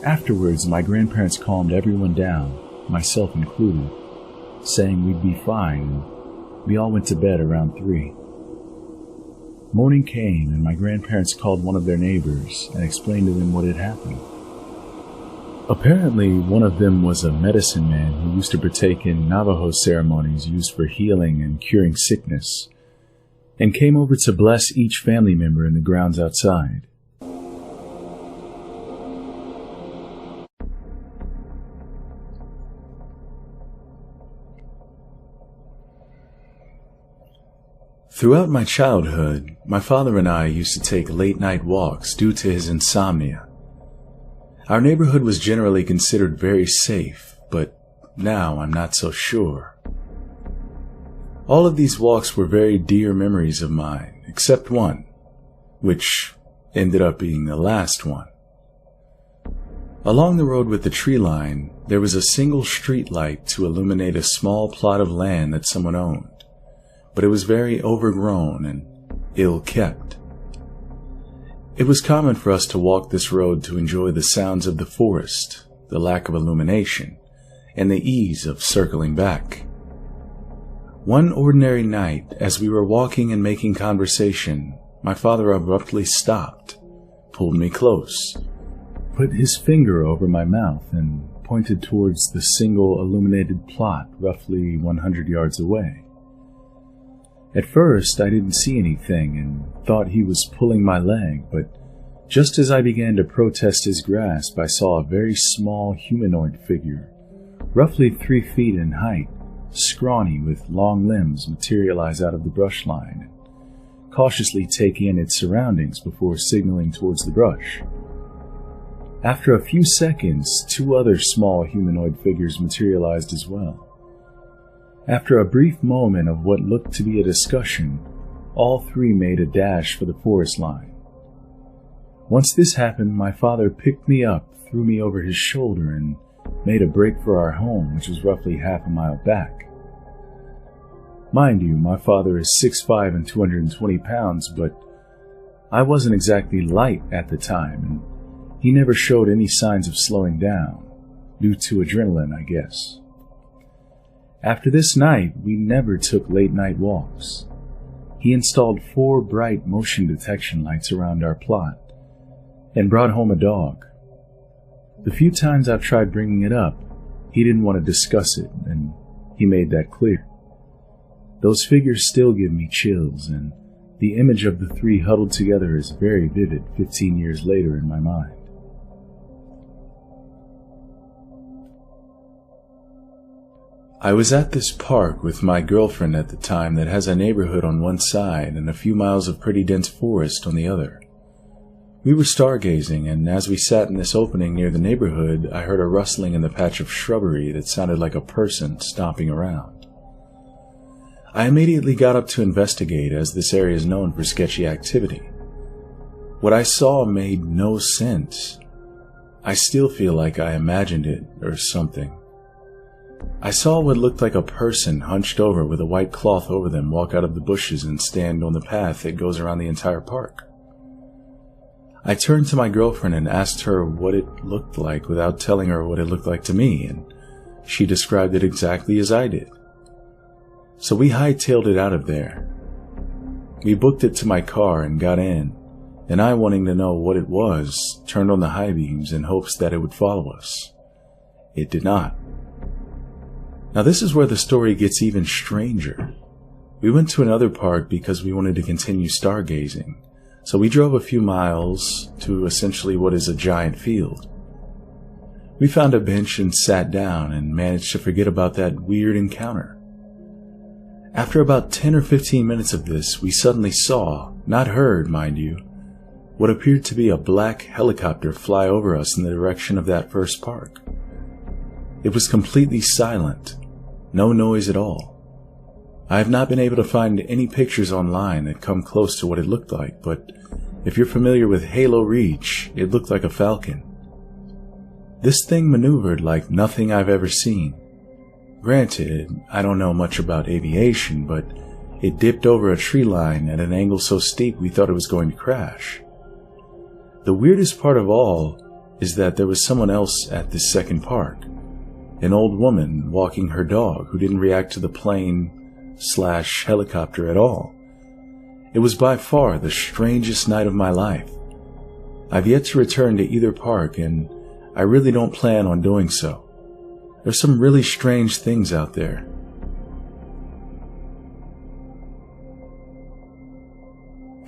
Afterwards, my grandparents calmed everyone down, myself included, saying we'd be fine, and we all went to bed around 3. Morning came, and my grandparents called one of their neighbors and explained to them what had happened. Apparently, one of them was a medicine man who used to partake in Navajo ceremonies used for healing and curing sickness, and came over to bless each family member in the grounds outside. Throughout my childhood, my father and I used to take late-night walks due to his insomnia. Our neighborhood was generally considered very safe, but now I'm not so sure. All of these walks were very dear memories of mine, except one, which ended up being the last one. Along the road with the tree line, there was a single street light to illuminate a small plot of land that someone owned, but it was very overgrown and ill-kept. It was common for us to walk this road to enjoy the sounds of the forest, the lack of illumination, and the ease of circling back. One ordinary night, as we were walking and making conversation, my father abruptly stopped, pulled me close, put his finger over my mouth, and pointed towards the single illuminated plot roughly 100 yards away. At first, I didn't see anything and thought he was pulling my leg, but just as I began to protest his grasp, I saw a very small humanoid figure, roughly 3 feet in height, scrawny with long limbs, materialize out of the brush line and cautiously take in its surroundings before signaling towards the brush. After a few seconds, 2 other small humanoid figures materialized as well. After a brief moment of what looked to be a discussion, all 3 made a dash for the forest line. Once this happened, my father picked me up, threw me over his shoulder, and made a break for our home, which was roughly half a mile back. Mind you, my father is 6'5" and 220 pounds, but I wasn't exactly light at the time, and he never showed any signs of slowing down, due to adrenaline, I guess. After this night, we never took late-night walks. He installed 4 bright motion detection lights around our plot and brought home a dog. The few times I've tried bringing it up, he didn't want to discuss it, and he made that clear. Those figures still give me chills, and the image of the 3 huddled together is very vivid 15 years later in my mind. I was at this park with my girlfriend at the time that has a neighborhood on one side and a few miles of pretty dense forest on the other. We were stargazing, and as we sat in this opening near the neighborhood, I heard a rustling in the patch of shrubbery that sounded like a person stomping around. I immediately got up to investigate, as this area is known for sketchy activity. What I saw made no sense. I still feel like I imagined it or something. I saw what looked like a person hunched over with a white cloth over them walk out of the bushes and stand on the path that goes around the entire park. I turned to my girlfriend and asked her what it looked like without telling her what it looked like to me, and she described it exactly as I did. So we hightailed it out of there. We booked it to my car and got in, and I, wanting to know what it was, turned on the high beams in hopes that it would follow us. It did not. Now this is where the story gets even stranger. We went to another park because we wanted to continue stargazing, so we drove a few miles to essentially what is a giant field. We found a bench and sat down and managed to forget about that weird encounter. After about 10 or 15 minutes of this, we suddenly saw, not heard, mind you, what appeared to be a black helicopter fly over us in the direction of that first park. It was completely silent, no noise at all. I have not been able to find any pictures online that come close to what it looked like, but if you're familiar with Halo Reach, it looked like a falcon. This thing maneuvered like nothing I've ever seen. Granted, I don't know much about aviation, but it dipped over a tree line at an angle so steep we thought it was going to crash. The weirdest part of all is that there was someone else at this second park, an old woman walking her dog who didn't react to the plane/helicopter at all. It was by far the strangest night of my life. I've yet to return to either park, and I really don't plan on doing so. There's some really strange things out there.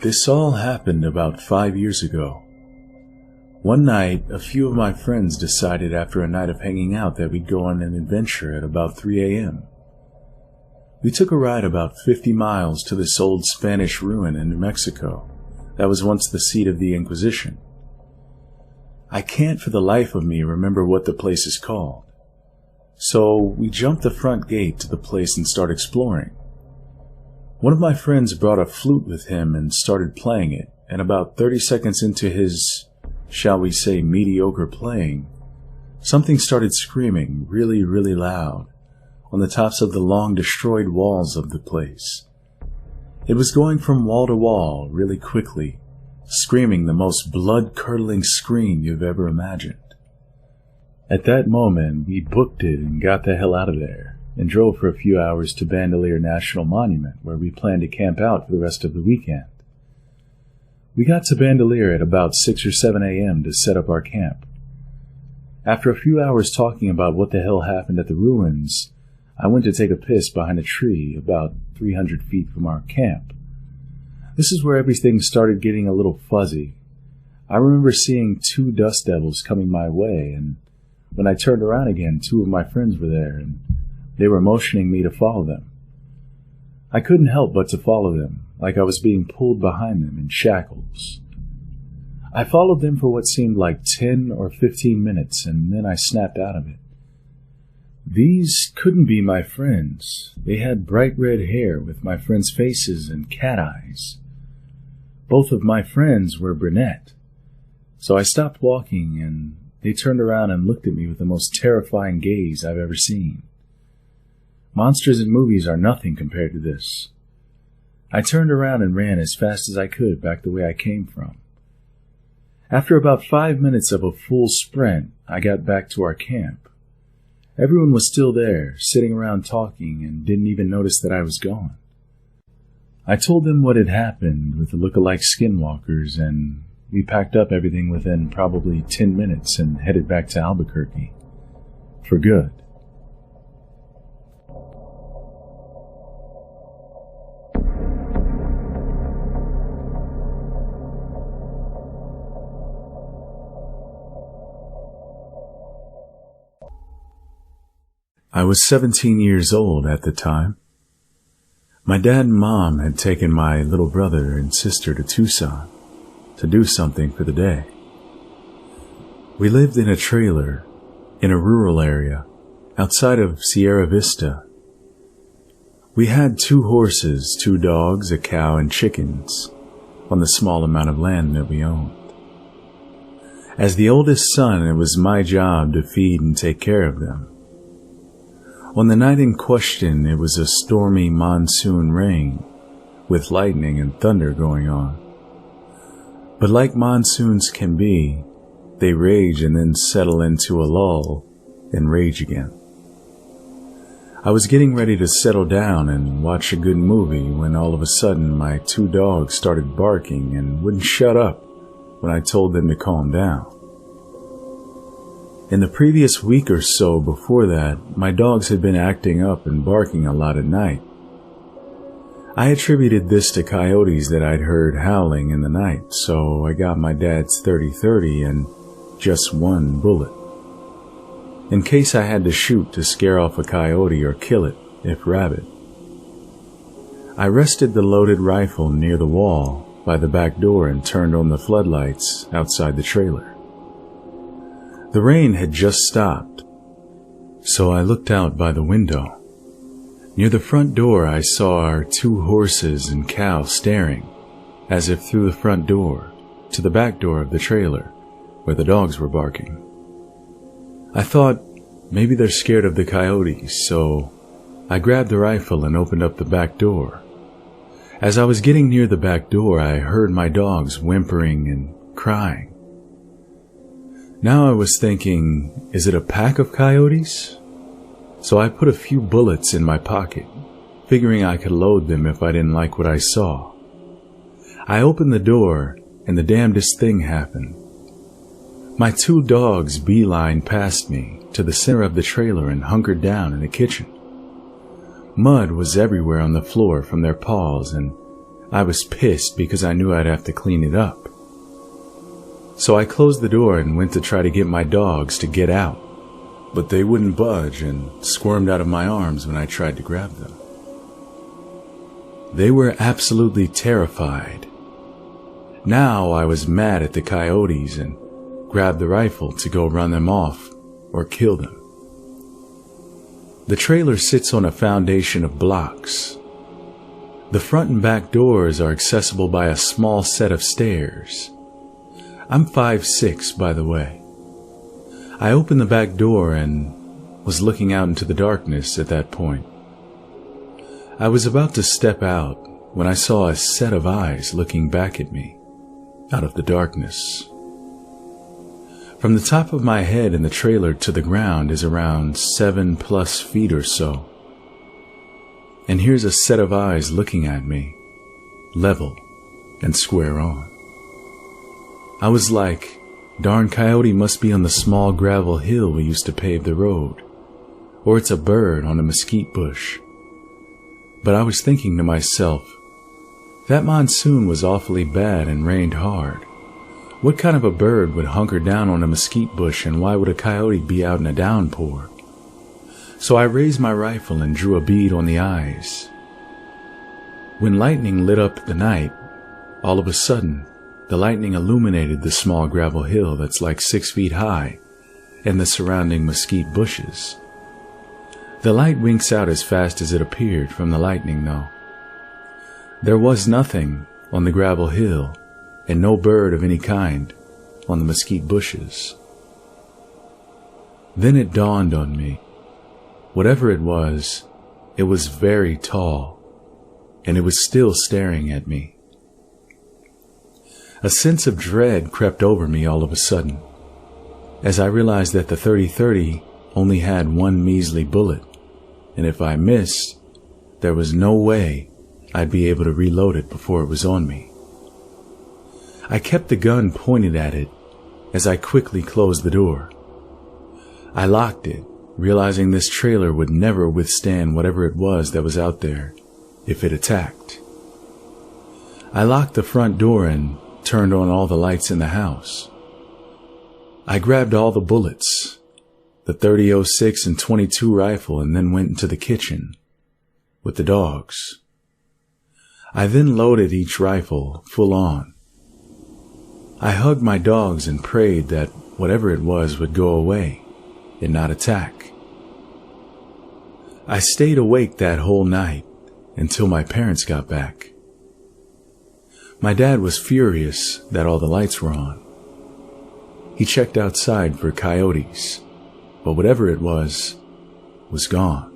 This all happened about 5 years ago. One night, a few of my friends decided after a night of hanging out that we'd go on an adventure at about 3 a.m. We took a ride about 50 miles to this old Spanish ruin in New Mexico that was once the seat of the Inquisition. I can't for the life of me remember what the place is called. So we jumped the front gate to the place and started exploring. One of my friends brought a flute with him and started playing it, and about 30 seconds into his, shall we say, mediocre playing, something started screaming really, really loud on the tops of the long destroyed walls of the place. It was going from wall to wall really quickly, screaming the most blood-curdling scream you've ever imagined. At that moment, we booked it and got the hell out of there, and drove for a few hours to Bandelier National Monument, where we planned to camp out for the rest of the weekend. We got to Bandelier at about 6 or 7 a.m. to set up our camp. After a few hours talking about what the hell happened at the ruins, I went to take a piss behind a tree about 300 feet from our camp. This is where everything started getting a little fuzzy. I remember seeing 2 dust devils coming my way, and when I turned around again, 2 of my friends were there, and they were motioning me to follow them. I couldn't help but to follow them, like I was being pulled behind them in shackles. I followed them for what seemed like 10 or 15 minutes, and then I snapped out of it. These couldn't be my friends. They had bright red hair with my friends' faces and cat eyes. Both of my friends were brunette. So I stopped walking, and they turned around and looked at me with the most terrifying gaze I've ever seen. Monsters in movies are nothing compared to this. I turned around and ran as fast as I could back the way I came from. After about 5 minutes of a full sprint, I got back to our camp. Everyone was still there, sitting around talking, and didn't even notice that I was gone. I told them what had happened with the look-alike SkinWalkers, and we packed up everything within probably 10 minutes and headed back to Albuquerque. For good. I was 17 years old at the time. My dad and mom had taken my little brother and sister to Tucson to do something for the day. We lived in a trailer in a rural area outside of Sierra Vista. We had 2 horses, 2 dogs, a cow, and chickens on the small amount of land that we owned. As the oldest son, it was my job to feed and take care of them. On the night in question, it was a stormy monsoon rain with lightning and thunder going on. But like monsoons can be, they rage and then settle into a lull and rage again. I was getting ready to settle down and watch a good movie when all of a sudden my two dogs started barking and wouldn't shut up when I told them to calm down. In the previous week or so before that, my dogs had been acting up and barking a lot at night. I attributed this to coyotes that I'd heard howling in the night, so I got my dad's .30-30 and just one bullet, in case I had to shoot to scare off a coyote or kill it if rabid. I rested the loaded rifle near the wall by the back door and turned on the floodlights outside the trailer. The rain had just stopped, so I looked out by the window. Near the front door, I saw our two horses and cow staring, as if through the front door, to the back door of the trailer, where the dogs were barking. I thought maybe they're scared of the coyotes, so I grabbed the rifle and opened up the back door. As I was getting near the back door, I heard my dogs whimpering and crying. Now I was thinking, is it a pack of coyotes? So I put a few bullets in my pocket, figuring I could load them if I didn't like what I saw. I opened the door, and the damnedest thing happened. My two dogs beelined past me to the center of the trailer and hunkered down in the kitchen. Mud was everywhere on the floor from their paws, and I was pissed because I knew I'd have to clean it up. So I closed the door and went to try to get my dogs to get out, but they wouldn't budge and squirmed out of my arms when I tried to grab them. They were absolutely terrified. Now I was mad at the coyotes and grabbed the rifle to go run them off or kill them. The trailer sits on a foundation of blocks. The front and back doors are accessible by a small set of stairs. I'm 5'6", by the way. I opened the back door and was looking out into the darkness at that point. I was about to step out when I saw a set of eyes looking back at me out of the darkness. From the top of my head in the trailer to the ground is around 7+ feet or so. And here's a set of eyes looking at me, level and square on. I was like, darn coyote must be on the small gravel hill we used to pave the road, or it's a bird on a mesquite bush. But I was thinking to myself, that monsoon was awfully bad and rained hard. What kind of a bird would hunker down on a mesquite bush, and why would a coyote be out in a downpour? So I raised my rifle and drew a bead on the eyes. When lightning lit up the night, all of a sudden, the lightning illuminated the small gravel hill that's like 6 feet high and the surrounding mesquite bushes. The light winks out as fast as it appeared from the lightning, though. There was nothing on the gravel hill and no bird of any kind on the mesquite bushes. Then it dawned on me. Whatever it was very tall, and it was still staring at me. A sense of dread crept over me all of a sudden, as I realized that the .30-30 only had one measly bullet, and if I missed, there was no way I'd be able to reload it before it was on me. I kept the gun pointed at it as I quickly closed the door. I locked it, realizing this trailer would never withstand whatever it was that was out there if it attacked. I locked the front door and turned on all the lights in the house. I grabbed all the bullets, the .30-06 and .22 rifle, and then went into the kitchen with the dogs. I then loaded each rifle full on. I hugged my dogs and prayed that whatever it was would go away and not attack. I stayed awake that whole night until my parents got back. My dad was furious that all the lights were on. He checked outside for coyotes, but whatever it was gone.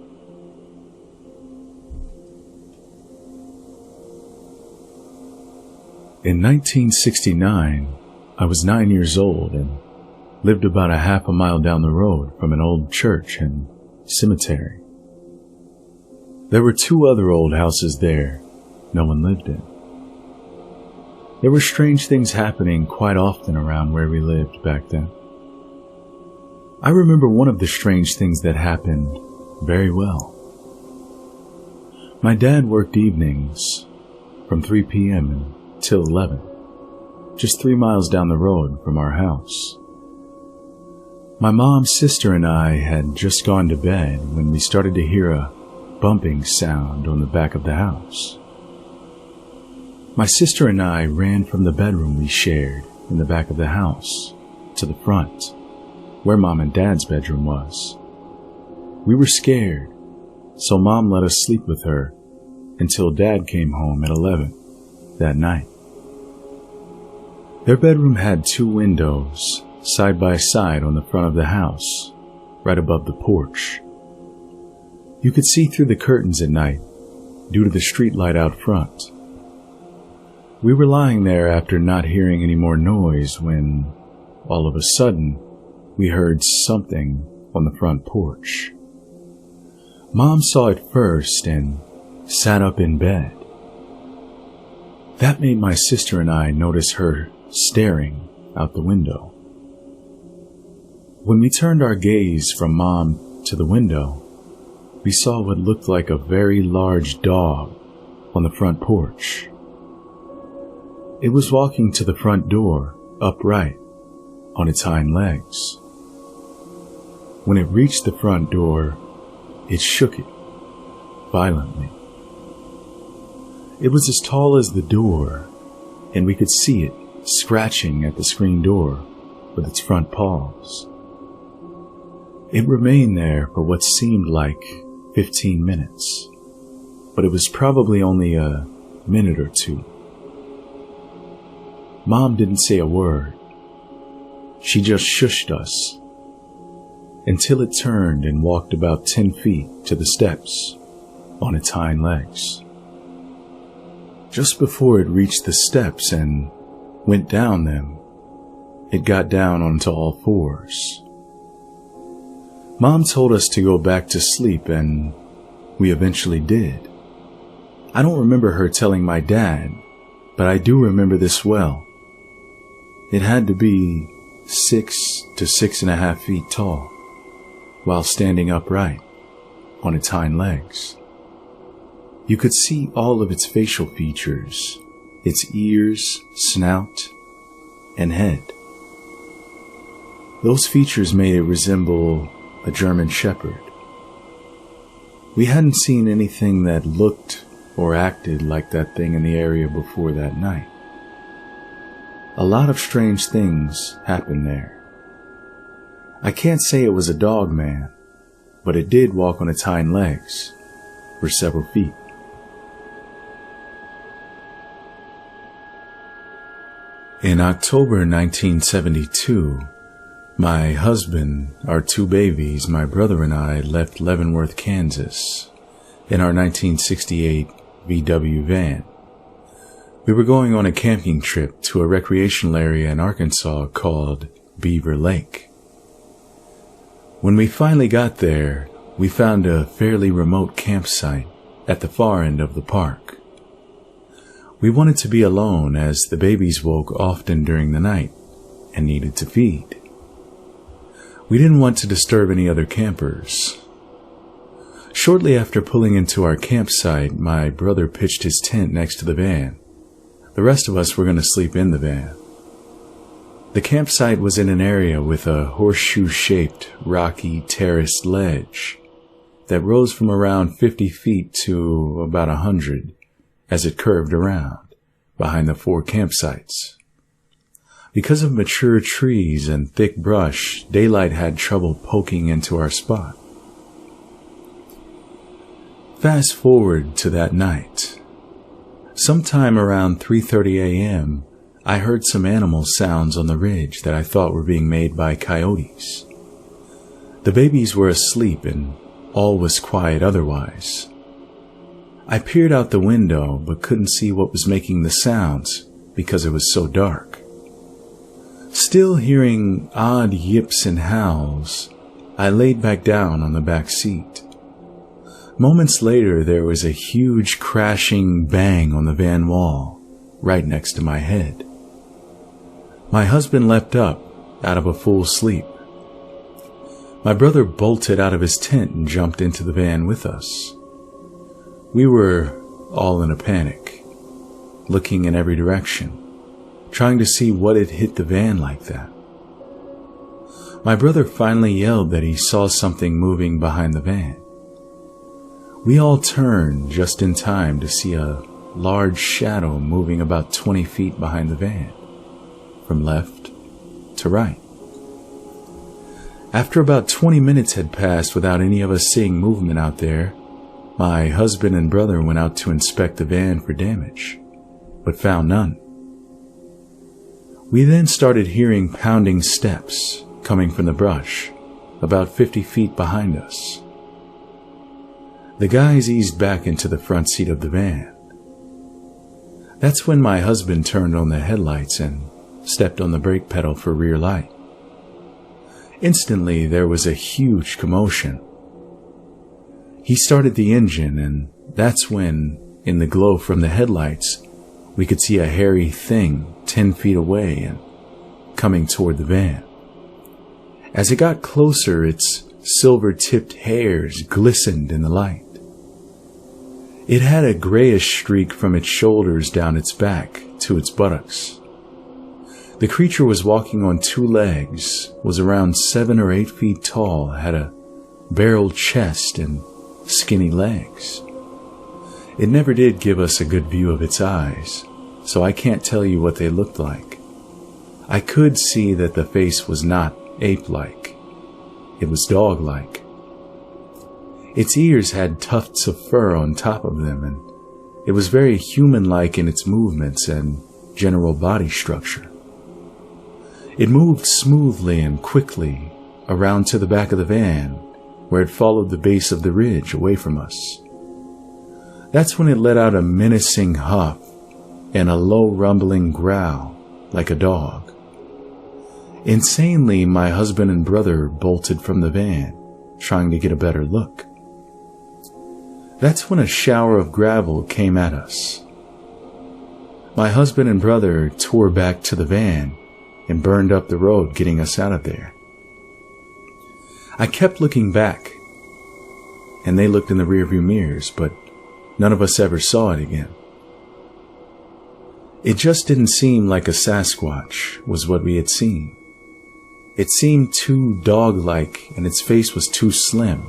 In 1969, I was 9 years old and lived about a half a mile down the road from an old church and cemetery. There were 2 other old houses there no one lived in. There were strange things happening quite often around where we lived back then. I remember one of the strange things that happened very well. My dad worked evenings from 3 p.m. until 11, just 3 miles down the road from our house. My mom, sister, and I had just gone to bed when we started to hear a bumping sound on the back of the house. My sister and I ran from the bedroom we shared in the back of the house to the front, where Mom and Dad's bedroom was. We were scared, so Mom let us sleep with her until Dad came home at 11 that night. Their bedroom had 2 windows side by side on the front of the house, right above the porch. You could see through the curtains at night due to the street light out front. We were lying there after not hearing any more noise when, all of a sudden, we heard something on the front porch. Mom saw it first and sat up in bed. That made my sister and I notice her staring out the window. When we turned our gaze from Mom to the window, we saw what looked like a very large dog on the front porch. It was walking to the front door, upright, on its hind legs. When it reached the front door, it shook it violently. It was as tall as the door, and we could see it scratching at the screen door with its front paws. It remained there for what seemed like 15 minutes, but it was probably only a minute or 2. Mom didn't say a word. She just shushed us until it turned and walked about 10 feet to the steps on its hind legs. Just before it reached the steps and went down them, it got down onto all 4s. Mom told us to go back to sleep, and we eventually did. I don't remember her telling my dad, but I do remember this well. It had to be 6 to 6.5 feet tall, while standing upright on its hind legs. You could see all of its facial features, its ears, snout, and head. Those features made it resemble a German shepherd. We hadn't seen anything that looked or acted like that thing in the area before that night. A lot of strange things happened there. I can't say it was a dog man, but it did walk on its hind legs for several feet. In October 1972, my husband, our 2 babies, my brother and I left Leavenworth, Kansas in our 1968 VW van. We were going on a camping trip to a recreational area in Arkansas called Beaver Lake. When we finally got there, we found a fairly remote campsite at the far end of the park. We wanted to be alone as the babies woke often during the night and needed to feed. We didn't want to disturb any other campers. Shortly after pulling into our campsite, my brother pitched his tent next to the van. The rest of us were going to sleep in the van. The campsite was in an area with a horseshoe-shaped, rocky, terraced ledge that rose from around 50 feet to about 100 as it curved around behind the 4 campsites. Because of mature trees and thick brush, daylight had trouble poking into our spot. Fast forward to that night. Sometime around 3:30 a.m., I heard some animal sounds on the ridge that I thought were being made by coyotes. The babies were asleep and all was quiet otherwise. I peered out the window but couldn't see what was making the sounds because it was so dark. Still hearing odd yips and howls, I laid back down on the back seat. Moments later, there was a huge crashing bang on the van wall, right next to my head. My husband leapt up, out of a full sleep. My brother bolted out of his tent and jumped into the van with us. We were all in a panic, looking in every direction, trying to see what had hit the van like that. My brother finally yelled that he saw something moving behind the van. We all turned just in time to see a large shadow moving about 20 feet behind the van, from left to right. After about 20 minutes had passed without any of us seeing movement out there, my husband and brother went out to inspect the van for damage, but found none. We then started hearing pounding steps coming from the brush, about 50 feet behind us. The guys eased back into the front seat of the van. That's when my husband turned on the headlights and stepped on the brake pedal for rear light. Instantly, there was a huge commotion. He started the engine, and that's when, in the glow from the headlights, we could see a hairy thing 10 feet away and coming toward the van. As it got closer, its silver-tipped hairs glistened in the light. It had a grayish streak from its shoulders down its back to its buttocks. The creature was walking on two legs, was around 7 or 8 feet tall, had a barreled chest and skinny legs. It never did give us a good view of its eyes, so I can't tell you what they looked like. I could see that the face was not ape-like. It was dog-like. Its ears had tufts of fur on top of them, and it was very human-like in its movements and general body structure. It moved smoothly and quickly around to the back of the van, where it followed the base of the ridge away from us. That's when it let out a menacing huff and a low rumbling growl like a dog. Insanely, my husband and brother bolted from the van, trying to get a better look. That's when a shower of gravel came at us. My husband and brother tore back to the van and burned up the road, getting us out of there. I kept looking back, and they looked in the rearview mirrors, but none of us ever saw it again. It just didn't seem like a Sasquatch was what we had seen. It seemed too dog-like, and its face was too slim.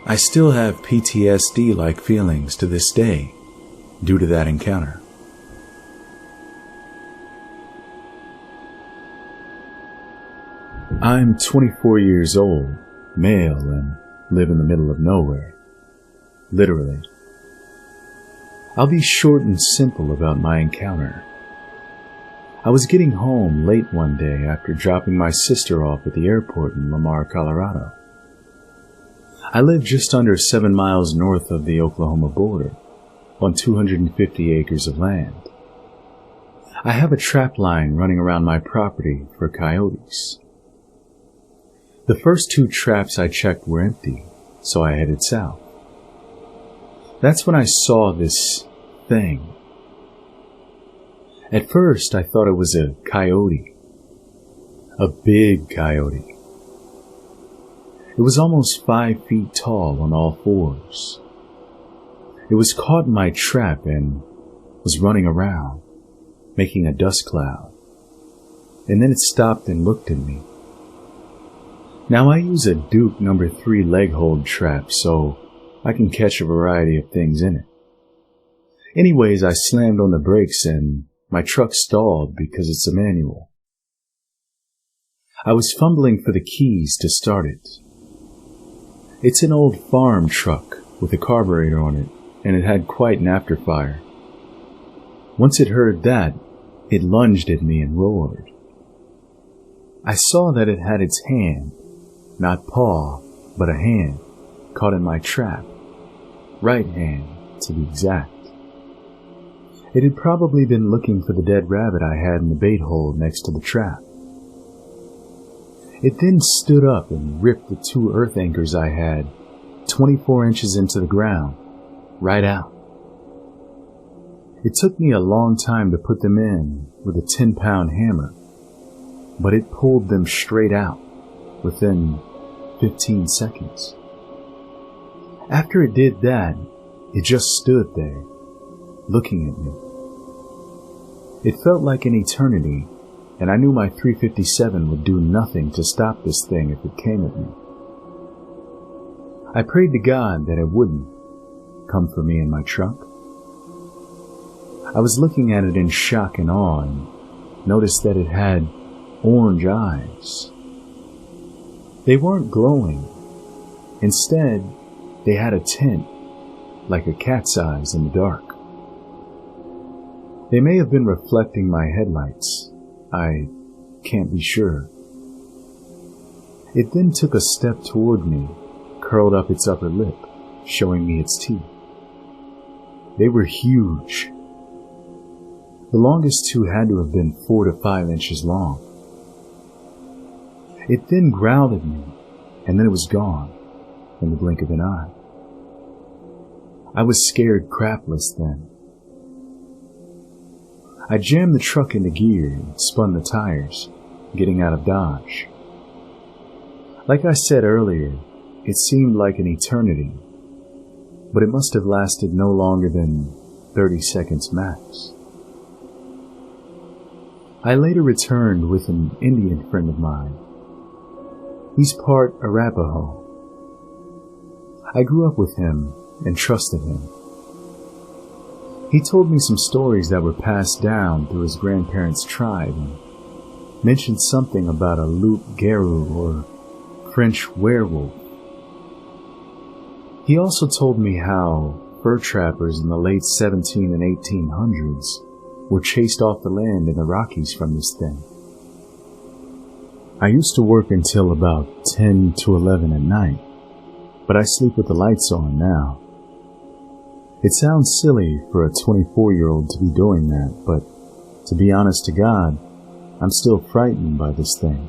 I still have PTSD-like feelings to this day due to that encounter. I'm 24 years old, male, and live in the middle of nowhere. Literally. I'll be short and simple about my encounter. I was getting home late one day after dropping my sister off at the airport in Lamar, Colorado. I live just under 7 miles north of the Oklahoma border, on 250 acres of land. I have a trap line running around my property for coyotes. The first 2 traps I checked were empty, so I headed south. That's when I saw this thing. At first, I thought it was a coyote. A big coyote. It was almost 5 feet tall on all fours. It was caught in my trap and was running around, making a dust cloud. And then it stopped and looked at me. Now I use a Duke No. 3 leg hold trap, so I can catch a variety of things in it. Anyways, I slammed on the brakes and my truck stalled because it's a manual. I was fumbling for the keys to start it. It's an old farm truck with a carburetor on it, and it had quite an afterfire. Once it heard that, it lunged at me and roared. I saw that it had its hand, not paw, but a hand, caught in my trap. Right hand, to be exact. It had probably been looking for the dead rabbit I had in the bait hole next to the trap. It then stood up and ripped the 2 earth anchors I had 24 inches into the ground, right out. It took me a long time to put them in with a 10-pound hammer, but it pulled them straight out within 15 seconds. After it did that, it just stood there, looking at me. It felt like an eternity, and I knew my .357 would do nothing to stop this thing if it came at me. I prayed to God that it wouldn't come for me in my truck. I was looking at it in shock and awe and noticed that it had orange eyes. They weren't glowing. Instead, they had a tint, like a cat's eyes in the dark. They may have been reflecting my headlights. I can't be sure. It then took a step toward me, curled up its upper lip, showing me its teeth. They were huge. The longest 2 had to have been 4 to 5 inches long. It then growled at me, and then it was gone in the blink of an eye. I was scared crapless then. I jammed the truck into gear and spun the tires, getting out of Dodge. Like I said earlier, it seemed like an eternity, but it must have lasted no longer than 30 seconds max. I later returned with an Indian friend of mine. He's part Arapaho. I grew up with him and trusted him. He told me some stories that were passed down through his grandparents' tribe and mentioned something about a loup-garou or French werewolf. He also told me how fur trappers in the late 17 and 1800s were chased off the land in the Rockies from this thing. I used to work until about 10 to 11 at night, but I sleep with the lights on now. It sounds silly for a 24-year-old to be doing that, but to be honest to God, I'm still frightened by this thing.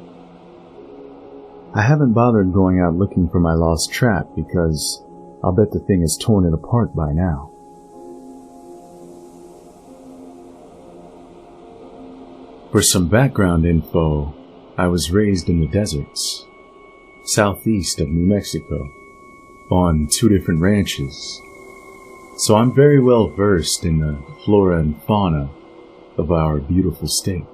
I haven't bothered going out looking for my lost trap because I'll bet the thing has torn it apart by now. For some background info, I was raised in the deserts, southeast of New Mexico, on 2 different ranches, so I'm very well versed in the flora and fauna of our beautiful state.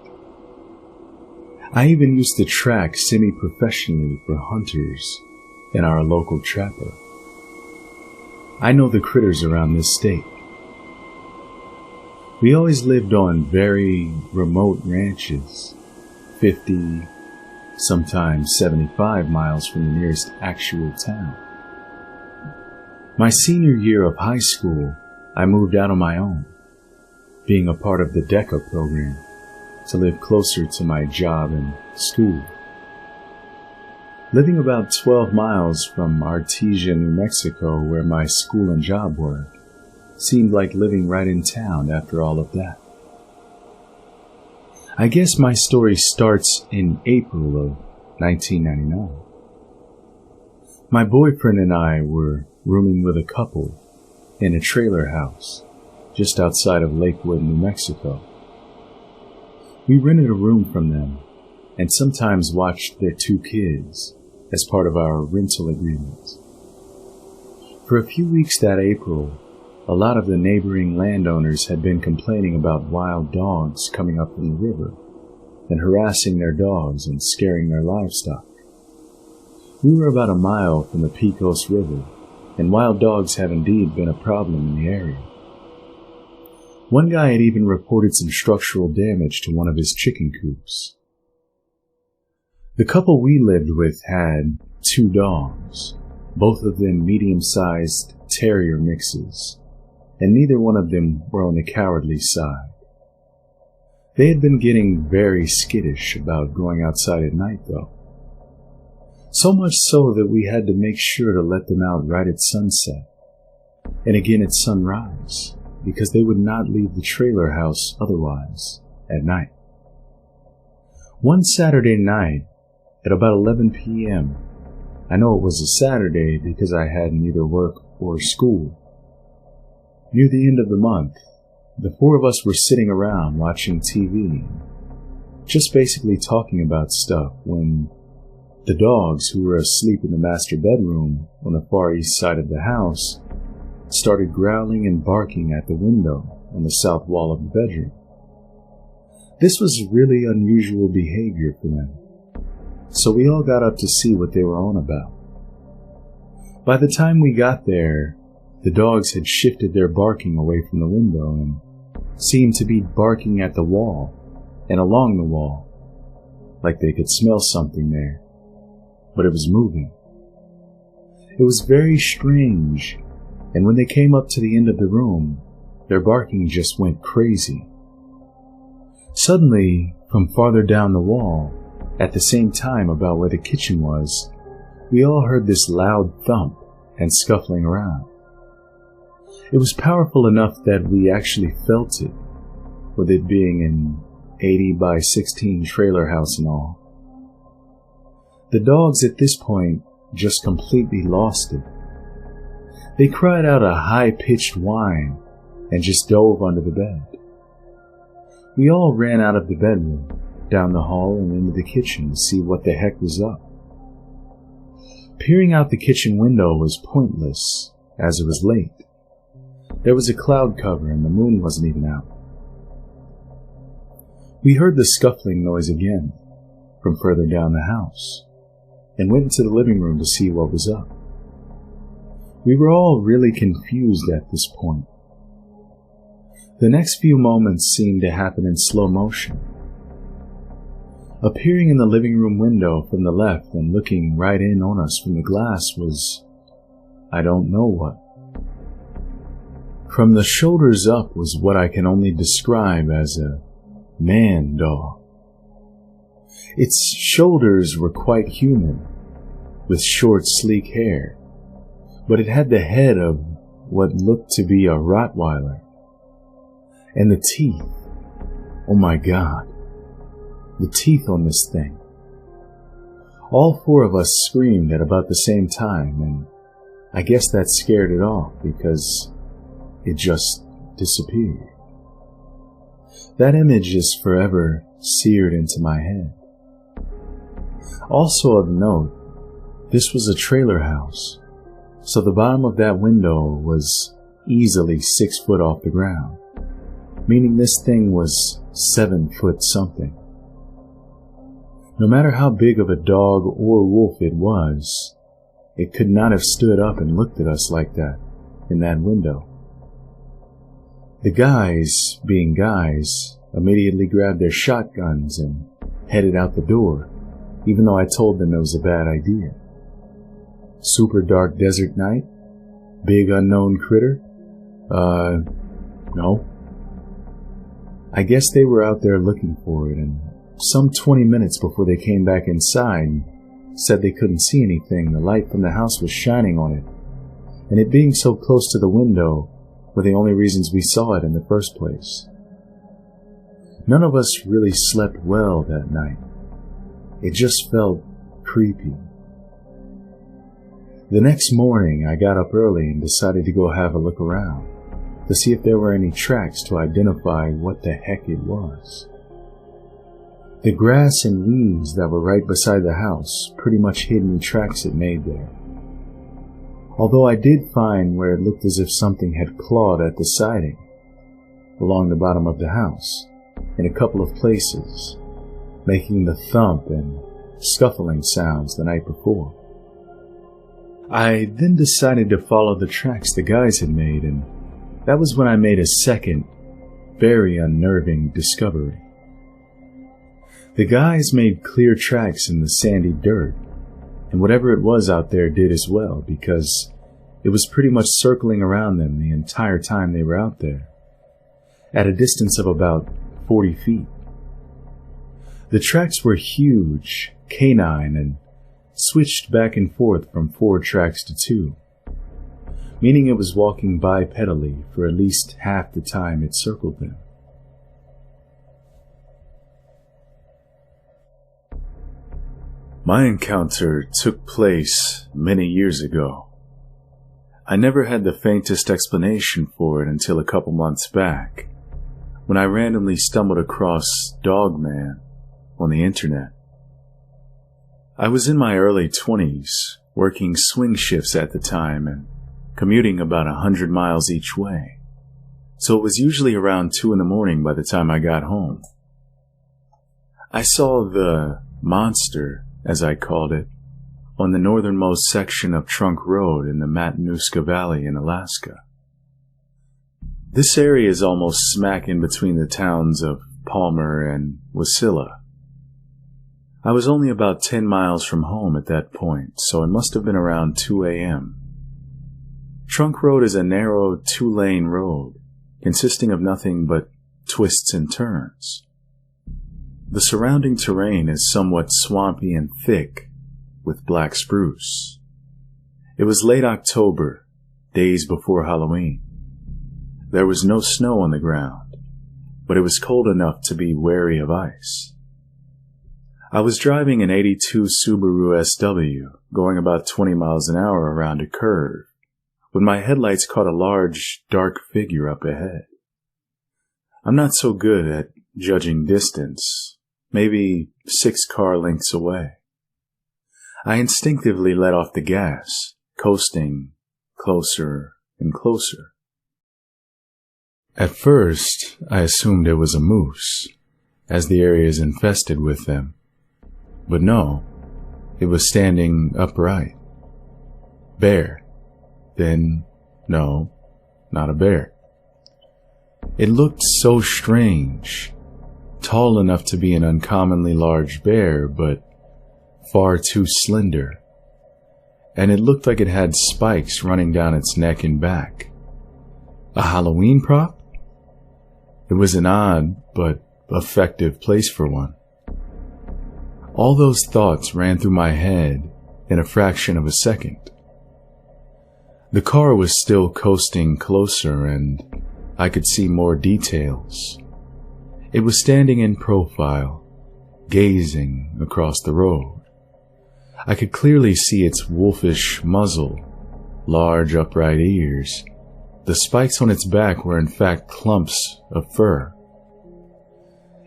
I even used to track semi-professionally for hunters and our local trapper. I know the critters around this state. We always lived on very remote ranches, 50, sometimes 75 miles from the nearest actual town. My senior year of high school, I moved out on my own, being a part of the DECA program, to live closer to my job and school. Living about 12 miles from Artesia, New Mexico, where my school and job were, seemed like living right in town after all of that. I guess my story starts in April of 1999. My boyfriend and I were rooming with a couple in a trailer house just outside of Lakewood, New Mexico. We rented a room from them and sometimes watched their 2 kids as part of our rental agreements. For a few weeks that April, a lot of the neighboring landowners had been complaining about wild dogs coming up from the river and harassing their dogs and scaring their livestock. We were about a mile from the Pecos River, and wild dogs have indeed been a problem in the area. One guy had even reported some structural damage to one of his chicken coops. The couple we lived with had 2 dogs, both of them medium-sized terrier mixes, and neither one of them were on the cowardly side. They had been getting very skittish about going outside at night, though. So much so that we had to make sure to let them out right at sunset, and again at sunrise, because they would not leave the trailer house otherwise at night. One Saturday night at about 11 p.m., I know it was a Saturday because I had neither work or school. Near the end of the month, the four of us were sitting around watching TV, just basically talking about stuff, when the dogs, who were asleep in the master bedroom on the far east side of the house, started growling and barking at the window on the south wall of the bedroom. This was really unusual behavior for them, so we all got up to see what they were on about. By the time we got there, the dogs had shifted their barking away from the window and seemed to be barking at the wall and along the wall, like they could smell something there, but it was moving. It was very strange, and when they came up to the end of the room, their barking just went crazy. Suddenly, from farther down the wall, at the same time about where the kitchen was, we all heard this loud thump and scuffling around. It was powerful enough that we actually felt it, with it being an 80 by 16 trailer house and all. The dogs at this point just completely lost it. They cried out a high-pitched whine and just dove under the bed. We all ran out of the bedroom, down the hall and into the kitchen to see what the heck was up. Peering out the kitchen window was pointless, as it was late. There was a cloud cover and the moon wasn't even out. We heard the scuffling noise again from further down the house and went into the living room to see what was up. We were all really confused at this point. The next few moments seemed to happen in slow motion. Appearing in the living room window from the left and looking right in on us from the glass was, I don't know what. From the shoulders up was what I can only describe as a man dog. Its shoulders were quite human, with short, sleek hair, but it had the head of what looked to be a Rottweiler. And the teeth, oh my God, the teeth on this thing. All four of us screamed at about the same time, and I guess that scared it off because it just disappeared. That image is forever seared into my head. Also of note, this was a trailer house, so the bottom of that window was easily 6 foot off the ground, meaning this thing was 7 foot something. No matter how big of a dog or wolf it was, it could not have stood up and looked at us like that in that window. The guys, being guys, immediately grabbed their shotguns and headed out the door, even though I told them it was a bad idea. Super dark desert night? Big unknown critter? No. I guess they were out there looking for it, and some 20 minutes before they came back inside, said they couldn't see anything. The light from the house was shining on it, and it being so close to the window were the only reasons we saw it in the first place. None of us really slept well that night. It just felt creepy. The next morning, I got up early and decided to go have a look around to see if there were any tracks to identify what the heck it was. The grass and weeds that were right beside the house pretty much hid any tracks it made there. Although I did find where it looked as if something had clawed at the siding along the bottom of the house in a couple of places, making the thump and scuffling sounds the night before. I then decided to follow the tracks the guys had made, and that was when I made a second, very unnerving discovery. The guys made clear tracks in the sandy dirt, and whatever it was out there did as well, because it was pretty much circling around them the entire time they were out there, at a distance of about 40 feet. The tracks were huge, canine, and switched back and forth from 4 tracks to 2. meaning it was walking bipedally for at least half the time it circled them. My encounter took place many years ago. I never had the faintest explanation for it until a couple months back, when I randomly stumbled across Dogman on the internet. I was in my early 20s, working swing shifts at the time and commuting about 100 miles each way, so it was usually around 2 in the morning by the time I got home. I saw the monster, as I called it, on the northernmost section of Trunk Road in the Matanuska Valley in Alaska. This area is almost smack in between the towns of Palmer and Wasilla. I was only about 10 miles from home at that point, so it must have been around 2 a.m. Trunk Road is a narrow 2-lane road, consisting of nothing but twists and turns. The surrounding terrain is somewhat swampy and thick, with black spruce. It was late October, days before Halloween. There was no snow on the ground, but it was cold enough to be wary of ice. I was driving an '82 Subaru SW, going about 20 miles an hour around a curve, when my headlights caught a large, dark figure up ahead. I'm not so good at judging distance, maybe 6 car lengths away. I instinctively let off the gas, coasting closer and closer. At first, I assumed it was a moose, as the area is infested with them. But no, it was standing upright. Bear. Then, no, not a bear. It looked so strange, tall enough to be an uncommonly large bear, but far too slender. And it looked like it had spikes running down its neck and back. A Halloween prop? It was an odd, but effective place for one. All those thoughts ran through my head in a fraction of a second. The car was still coasting closer, and I could see more details. It was standing in profile, gazing across the road. I could clearly see its wolfish muzzle, large upright ears. The spikes on its back were in fact clumps of fur.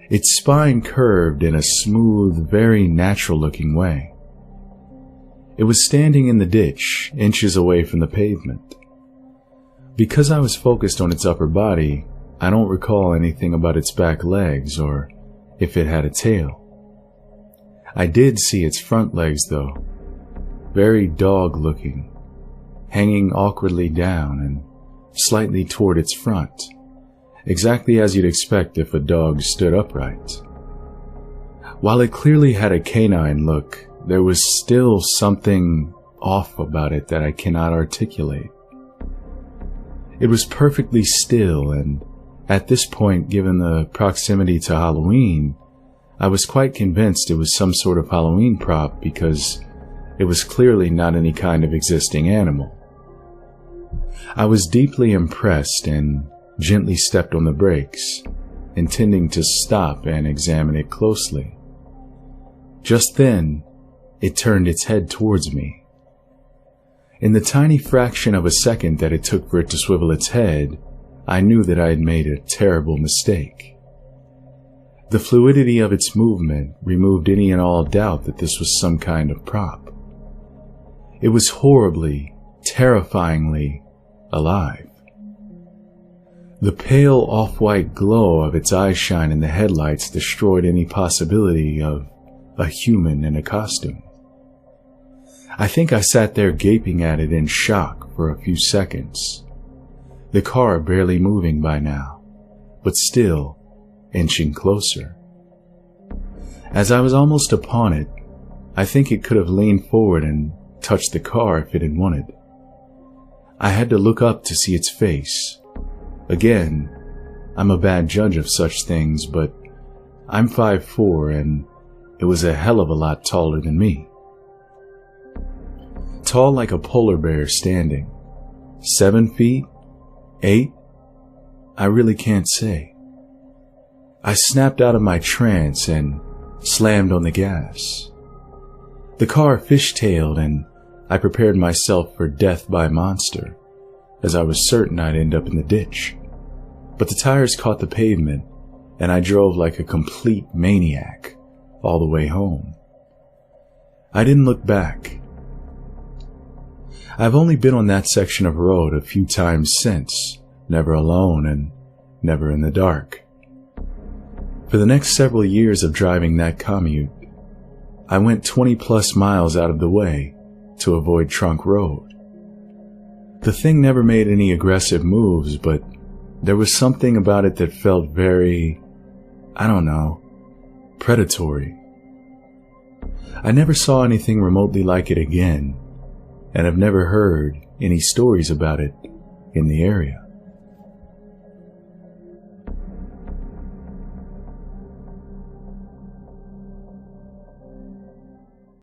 Its spine curved in a smooth, very natural-looking way. It was standing in the ditch, inches away from the pavement. Because I was focused on its upper body, I don't recall anything about its back legs or if it had a tail. I did see its front legs, though, very dog-looking, hanging awkwardly down and slightly toward its front, exactly as you'd expect if a dog stood upright. While it clearly had a canine look, there was still something off about it that I cannot articulate. It was perfectly still, and at this point, given the proximity to Halloween, I was quite convinced it was some sort of Halloween prop because it was clearly not any kind of existing animal. I was deeply impressed and gently stepped on the brakes, intending to stop and examine it closely. Just then, it turned its head towards me. In the tiny fraction of a second that it took for it to swivel its head, I knew that I had made a terrible mistake. The fluidity of its movement removed any and all doubt that this was some kind of prop. It was horribly, terrifyingly alive. The pale off-white glow of its eyeshine in the headlights destroyed any possibility of a human in a costume. I think I sat there gaping at it in shock for a few seconds, the car barely moving by now, but still inching closer. As I was almost upon it, I think it could have leaned forward and touched the car if it had wanted. I had to look up to see its face. Again, I'm a bad judge of such things, but I'm 5'4", and it was a hell of a lot taller than me. Tall like a polar bear standing, 7 feet? 8? I really can't say. I snapped out of my trance and slammed on the gas. The car fishtailed and I prepared myself for death by monster, as I was certain I'd end up in the ditch. But the tires caught the pavement and I drove like a complete maniac all the way home. I didn't look back. I've only been on that section of road a few times since, never alone and never in the dark. For the next several years of driving that commute, I went 20 plus miles out of the way to avoid Trunk Road. The thing never made any aggressive moves, but there was something about it that felt very, predatory. I never saw anything remotely like it again, and have never heard any stories about it in the area.